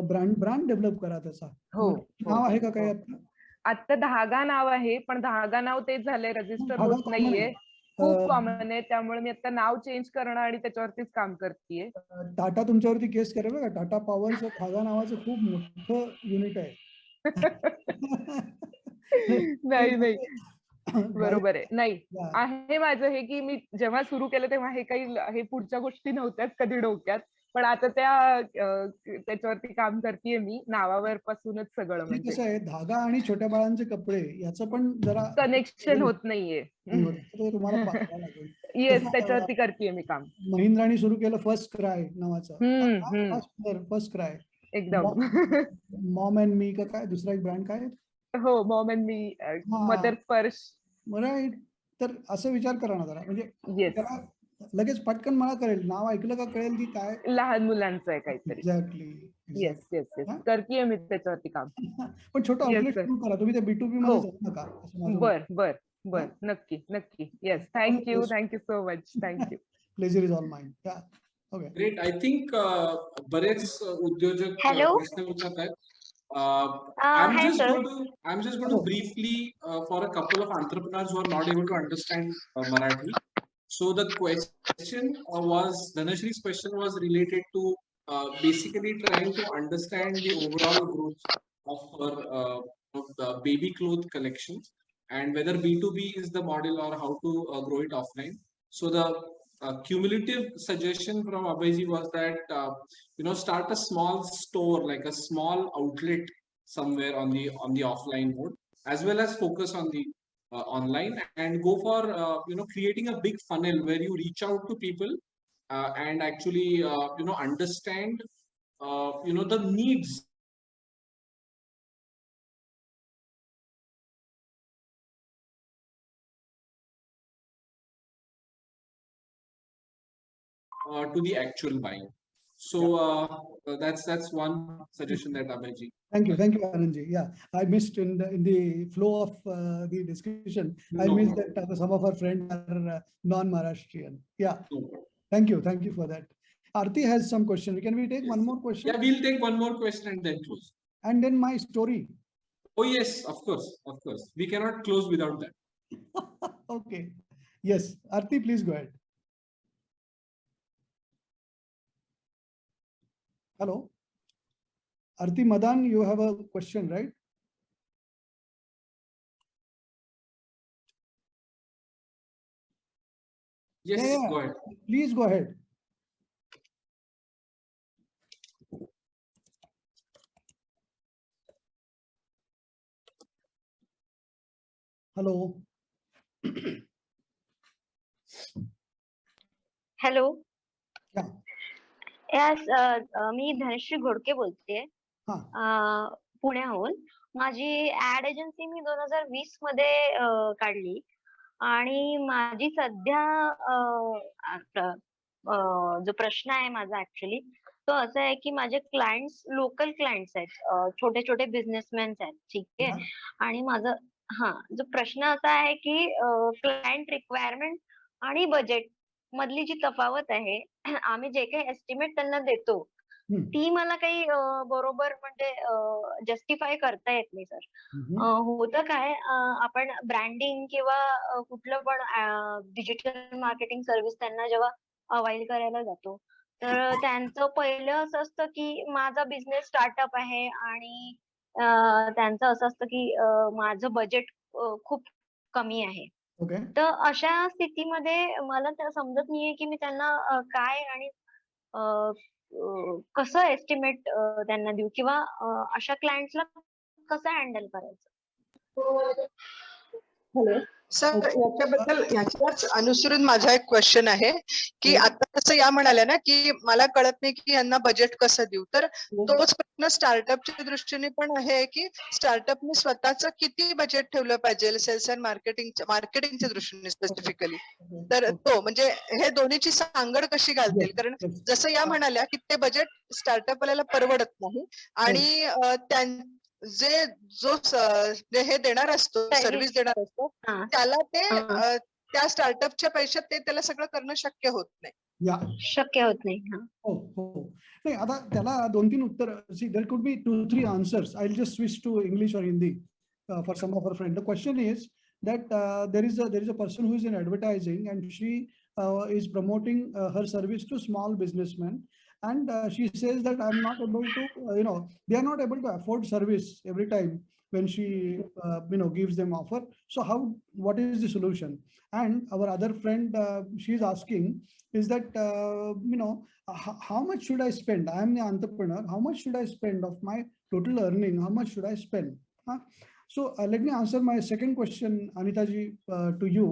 ब्रँड डेव्हलप करा त्याचा. नाव आहे का काही आपलं? आता धागा नाव आहे, पण धागा नाव तेच झालंय, रजिस्टर होत नाहीये, खूप कॉमन आहे, त्यामुळे मी आता नाव चेंज करणं आणि त्याच्यावरतीच काम करतेय. टाटा तुमच्यावरती केस करेल बघा, टाटा पॉवरचं धागा नावाचं खूप मोठं युनिट आहे. नाही बरोबर आहे. नाही आहे माझं हे की मी जेव्हा सुरू केलं तेव्हा हे पुढच्या गोष्टी नव्हत्याच कधी डोक्यात, पण आता त्याच्यावरती काम करतेय मी, नावावर पासूनच सगळं. म्हणजे कसं आहे, धागा आणि छोट्या बाळांचे कपडे याचं पण जरा कनेक्शन होत नाहीये, तुम्हाला पाहावं लागेल. येस, त्याच्यावरती करतेय मी काम. महिंद्राने सुरू केलं फर्स्ट क्राय नावाचं, फर्स्ट क्राय एकदम. मॉम अँड मी का काय दुसरा एक ब्रँड काय? हो, मॉम अँड मी, मदर स्पर्श. राईट. तर असं विचार करा ना जरा, म्हणजे त्याला लगेच पटकन मला कळेल, नाव ऐकलं का कळेल की काय लहान मुलांचं आहे काहीतरी. एक्झॅक्टली. येस करतेय मी त्याच्यावरती काम. पण छोटं आउटलेट सुरू करा तुम्ही, ते B2B मध्ये जाऊ नका. बर नक्की. Yes, thank you so much. Thank you. Pleasure is all mine. Okay, great. I think बरेच उद्योजक प्रश्न विचारत आहेत. I'm just going to briefly for a couple of entrepreneurs who are not able to understand Marathi. So the question was, Dhanashri's question was related to basically trying to understand the overall growth of the baby cloth collections and whether B2B is the model or how to grow it offline. So the cumulative suggestion from Abhayji was that start a small store, like a small outlet somewhere on the offline mode, as well as focus on the online, and go for creating a big funnel where you reach out to people and actually understand the needs to the actual buying. So that's one suggestion that Abhayji. Thank you, Anandji. Yeah, I missed in the flow of the discussion. I missed that some of our friends are non-Maharashtrian. Yeah, thank you for that. Aarti has some question. Can we take one more question? Yeah, we'll take one more question and then close. And then my story. Oh yes, of course. We cannot close without that. Okay. Yes, Aarti, please go ahead. Hello. Aarti Madan, you have a question, right? Yes, go ahead. Please go ahead. Hello. Hello. Yeah. Yes, मी धनश्री घोडके बोलतेय पुण्याहून. माझी add agency मी 2020 मध्ये काढली आणि माझी सध्या जो प्रश्न आहे माझा ऍक्च्युली तो असं आहे की माझे क्लायंट्स लोकल क्लायंट्स आहेत, छोटे छोटे बिझनेसमॅन आहेत, ठीक आहे. हा. आणि माझं जो प्रश्न असा आहे की क्लायंट रिक्वायरमेंट आणि बजेट मधली जी तफावत आहे, आम्ही जे काही एस्टिमेट त्यांना देतो हम्म, ती मला काही बरोबर म्हणजे जस्टिफाय करता येत नाही सर. हम्म, होतं काय, आपण ब्रँडिंग किंवा कुठलं पण डिजिटल मार्केटिंग सर्व्हिस त्यांना जेव्हा अवाईल करायला जातो, तर त्यांचं पहिलं असं असतं की माझा बिझनेस स्टार्टअप आहे आणि त्यांचं असं असतं की माझं बजेट खूप कमी आहे. ओके. तर अशा स्थितीमध्ये मला त्या समजत नाहीये की मी त्यांना काय आणि अ, कसं एस्टिमेट त्यांना देऊ किंवा अशा क्लायंट्सला कसं हँडल करायचं? हॅलो. Sir, okay. याच्याच अनुसरून माझा एक क्वेश्चन आहे की हो. आता जसं या म्हणाल्या ना की मला कळत नाही की यांना बजेट कसं देऊ, तर हो. तोच प्रश्न स्टार्टअपच्या दृष्टीने पण आहे की स्टार्टअपने स्वतःच किती बजेट ठेवलं पाहिजे सेल्स अँड मार्केटिंगच्या दृष्टीने स्पेसिफिकली. तर तो म्हणजे हे दोन्हीची सांगड कशी घालतील, कारण जसं या म्हणाल्या की ते बजेट स्टार्टअप वाल्याला परवडत नाही आणि जे हे देणार असतो, सर्व्हिस देणार असतो, हा. त्याला ते हा. त्या स्टार्टअपच्या पैशात ते त्याला सगळं करणं शक्य होत नाही. या. शक्य होत नाही. हा. हो हो. नाही, आता त्याला 2-3 उत्तर. See, there could be 2-3 answers. I will just switch to English or Hindi for some of our friends. The question is that there is a person who is in advertising and she is promoting her service to small businessmen, and she says that I'm not able to, they are not able to afford service every time when she gives them offer. So what is the solution? And our other friend, she is asking is that how much should I spend? I am the entrepreneur. How much should I spend of my total earning? How much should I spend? So let me answer my second question, Anita ji, to you.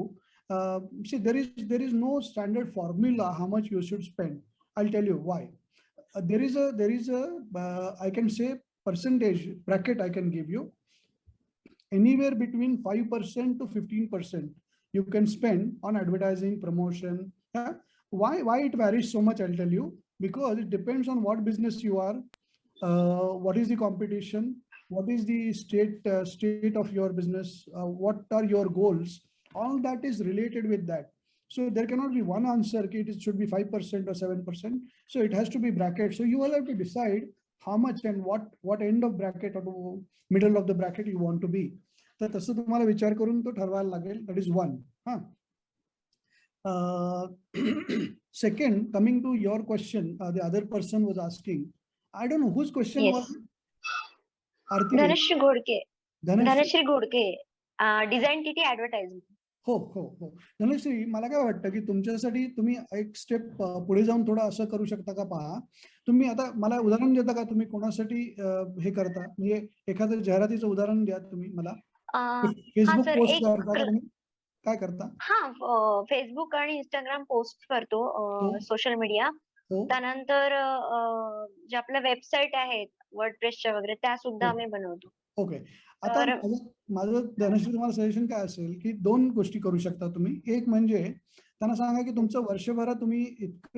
See, there is no standard formula how much you should spend. I'll tell you why. There is a I can say percentage bracket I can give you. Anywhere between 5% to 15% you can spend on advertising, promotion. Why it varies so much? I'll tell you, because it depends on what business you are, what is the competition, what is the state of your business, what are your goals. All that is related with that. So there cannot be one answer, it should be 5% or 7%. So it has to be bracket. So you will have to decide how much and what end of bracket or middle of the bracket you want to be. तर तसं तुम्हाला विचार करून तो ठरवायला लागेल. That is one. Second, coming to your question, the other person was asking, I don't know whose question Yes. was. Arti, Dhanashree Ghodke. Dhanashree. Dhanashree Ghodke, design TT advertising. हो हो हो. धनश्री, मला काय वाटतं की तुमच्यासाठी तुम्ही एक स्टेप पुढे जाऊन थोडं असं करू शकता का? पहा, तुम्ही आता मला उदाहरण देता का? तुम्ही कोणासाठी हे करता? म्हणजे एखादं जाहिरातीचं उदाहरण द्या तुम्ही मला. फेसबुक सर, पोस्ट एक करता का तुम्ही? काय करता? फेसबुक आणि इंस्टाग्राम पोस्ट करतो, सोशल मीडिया. हो. त्यानंतर जे आपल्या वेबसाईट आहेत वर्डप्रेसच्या वगैरे, त्या सुद्धा आम्ही बनवतो. ओके. आता माझं धनश्री तुम्हाला सजेशन काय असेल की 2 गोष्टी करू शकता तुम्ही. एक म्हणजे त्यांना सांगा की तुमचं वर्षभरात तुम्ही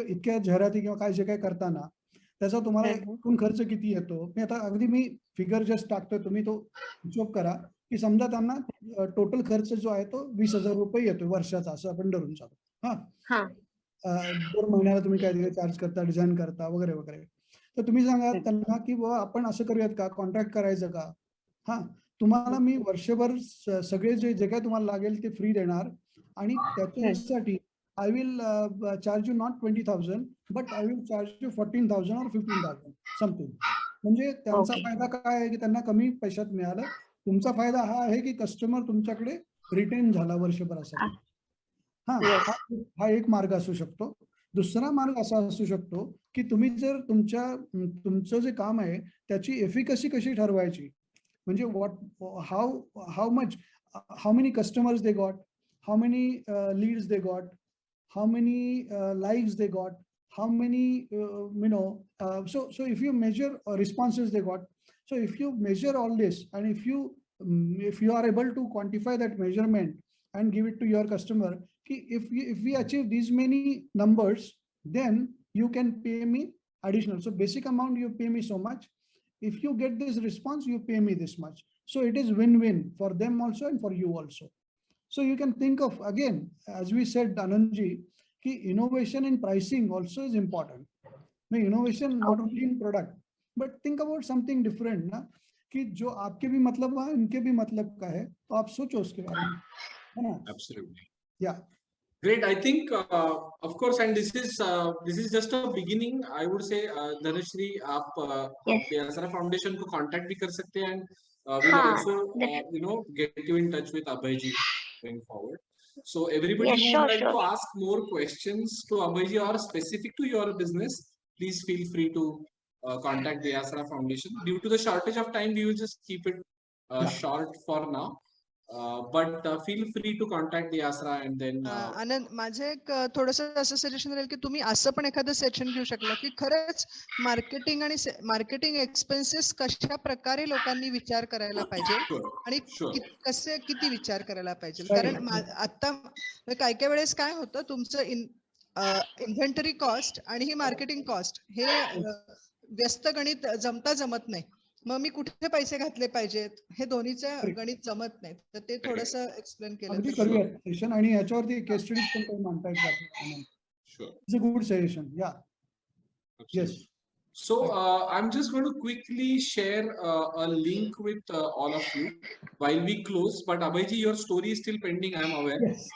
इतक्या जाहिराती किंवा काय जे काय करताना त्याचा तुम्हाला एकूण खर्च किती येतो. मी आता अगदी मी फिगर जस्ट टाकतोय, तुम्ही तो हिशोब करा की समजा त्यांना टोटल खर्च जो आहे तो 20,000 रुपये येतो वर्षाचा, असं आपण धरून चालू. दर महिन्याला तुम्ही काय चार्ज करता, डिझाईन करता वगैरे वगैरे. तर तुम्ही सांगा त्यांना की बाबा आपण असं करूयात का, कॉन्ट्रॅक्ट करायचं का? तुम्हाला मी वर्षभर सगळे जे काय तुम्हाला लागेल ते फ्री देणार आणि त्याच्यासाठी I will charge you not 20,000 but I will charge you 14,000 or 15,000 something. म्हणजे त्यांचा फायदा काय आहे की त्यांना कमी पैशात मिळालं. तुमचा फायदा हा आहे की कस्टमर तुमच्याकडे रिटेन झाला वर्षभरासाठी. हा एक मार्ग असू शकतो. दुसरा मार्ग असा असू शकतो की तुम्ही जर तुमचं जे काम आहे त्याची एफिकसी कशी ठरवायची, म्हणजे how much, how many customers they got, how many leads they got, how many likes they got, how many so if you measure responses they got, so if you measure all this and if you are able to quantify that measurement and give it to your customer, if we achieve these many numbers, then you can pay me additional. So basic amount you pay me so much. If you get this response, you pay me this much. So it is win-win for them also and for you also. So you can think of, again, as we said, Anandji, innovation in pricing also is important. Innovation not only in product, but think about something different ना, कि जो आपके भी मतलब है, इनके भी मतलब का है, तो आप सोचो उसके बारे में, है ना? Absolutely. Yeah. Great. I think, of course, and this is just a beginning. I would say, Dhanashri, आप Vyasara Foundation को contact भी कर सकते हैं, and we'll also get you in touch with Abhayji going forward. So everybody who would like to ask more questions to Abhayji or specific to your business, please feel free to contact the Vyasara Foundation. Due to the shortage of time, we will just keep it short for now. But feel free to contact the Asra and then आनंद, माझं एक थोडंसं असं suggestion राहील की तुम्ही असं पण एखादं session घेऊ शकला की खरंच मार्केटिंग आणि मार्केटिंग एक्सपेन्सेस कशा प्रकारे लोकांनी विचार करायला पाहिजे आणि कसे किती विचार करायला पाहिजे. कारण आता काय काय वेळेस काय होतं, तुमचं इन्व्हेंटरी कॉस्ट आणि ही मार्केटिंग कॉस्ट हे व्यस्त गणित जमत नाही. मग मी कुठे पैसे घातले पाहिजेत हे दोन्हीचं गणित जमत नाही. तर ते थोडंसं एक्सप्लेन केलं अगदी करूया सेशन, आणि याच्यावरती केस स्टडीज पण काही मांडता येतात. It's a good suggestion. Yeah. Yes. So I'm just going to quickly share a link with all of you while we close. But Abhayji, your story is still pending, I'm aware. Yes.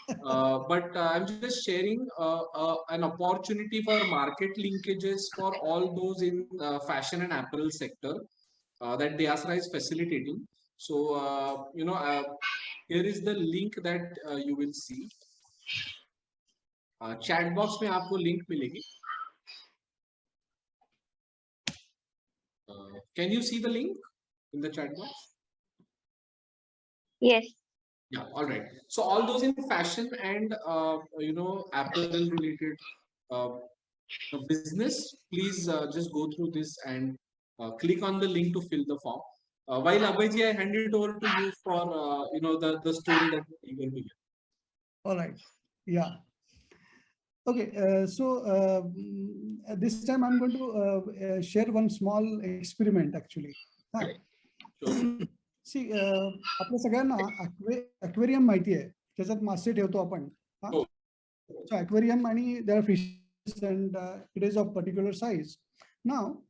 But I'm just sharing an opportunity for market linkages for all those in fashion and apparel sector that the Asra is facilitating. So here is the link that you will see. Chat box में आपको link मिलेगी. Can you see the link in the chat box? Yes. Yeah. All right. So all those in fashion and apparel related business, please just go through this and click on the link to fill the form. While Abhayji, I hand it over to you for the story that you will be. All right. Yeah. Okay. This time I'm going to share one small experiment actually. See, आपल्या सगळ्यांना aquarium माहिती आहे, त्याच्यात मासे ठेवतो आपण. So aquarium आणि there are fishes and it is of particular size. Now,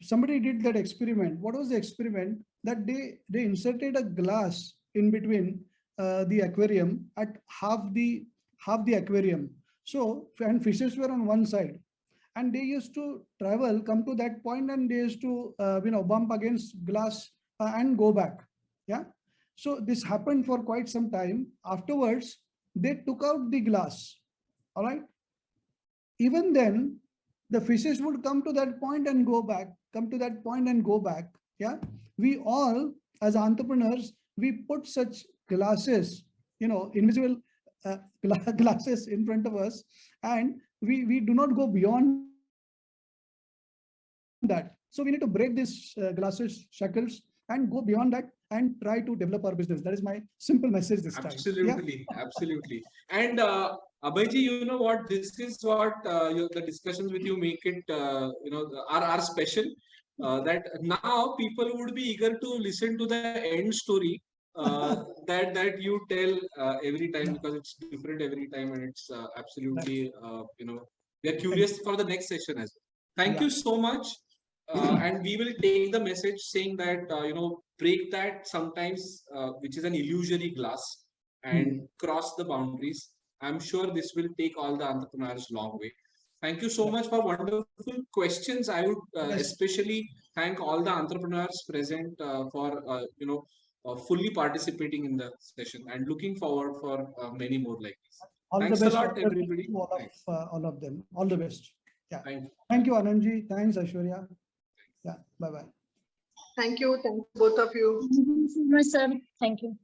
somebody did that experiment. What was the experiment? That they inserted a glass in between the aquarium at half the aquarium. So, and fishes were on one side, and they used to travel, come to that point, and they used to bump against glass and go back. Yeah. So this happened for quite some time. Afterwards, they took out the glass. All right. Even then, the fishes would come to that point and go back, come to that point and go back. Yeah. We all, as entrepreneurs, we put such glasses, invisible glasses in front of us, and we do not go beyond that. So we need to break these glasses shackles and go beyond that and try to develop our business. That is my simple message this time. Absolutely. Yeah? Absolutely. And Abhayji, you know what, this is what the discussions with you make it are special, that now people would be eager to listen to the end story that you tell every time, because it's different every time, and it's absolutely we are curious for the next session as well. Thank you so much. And we will take the message saying that break that sometimes which is an illusory glass and cross the boundaries. I'm sure this will take all the entrepreneurs a long way. Thank you so much for wonderful questions. I would especially thank all the entrepreneurs present for fully participating in the session, and looking forward for many more like this. Thanks a lot, everybody. All of them. All the best. Yeah. Thank you, Anandji. Thanks, Aishwarya. Yeah. Bye-bye. Thank you. Thank both of you. Thank you so much, sir. Thank you.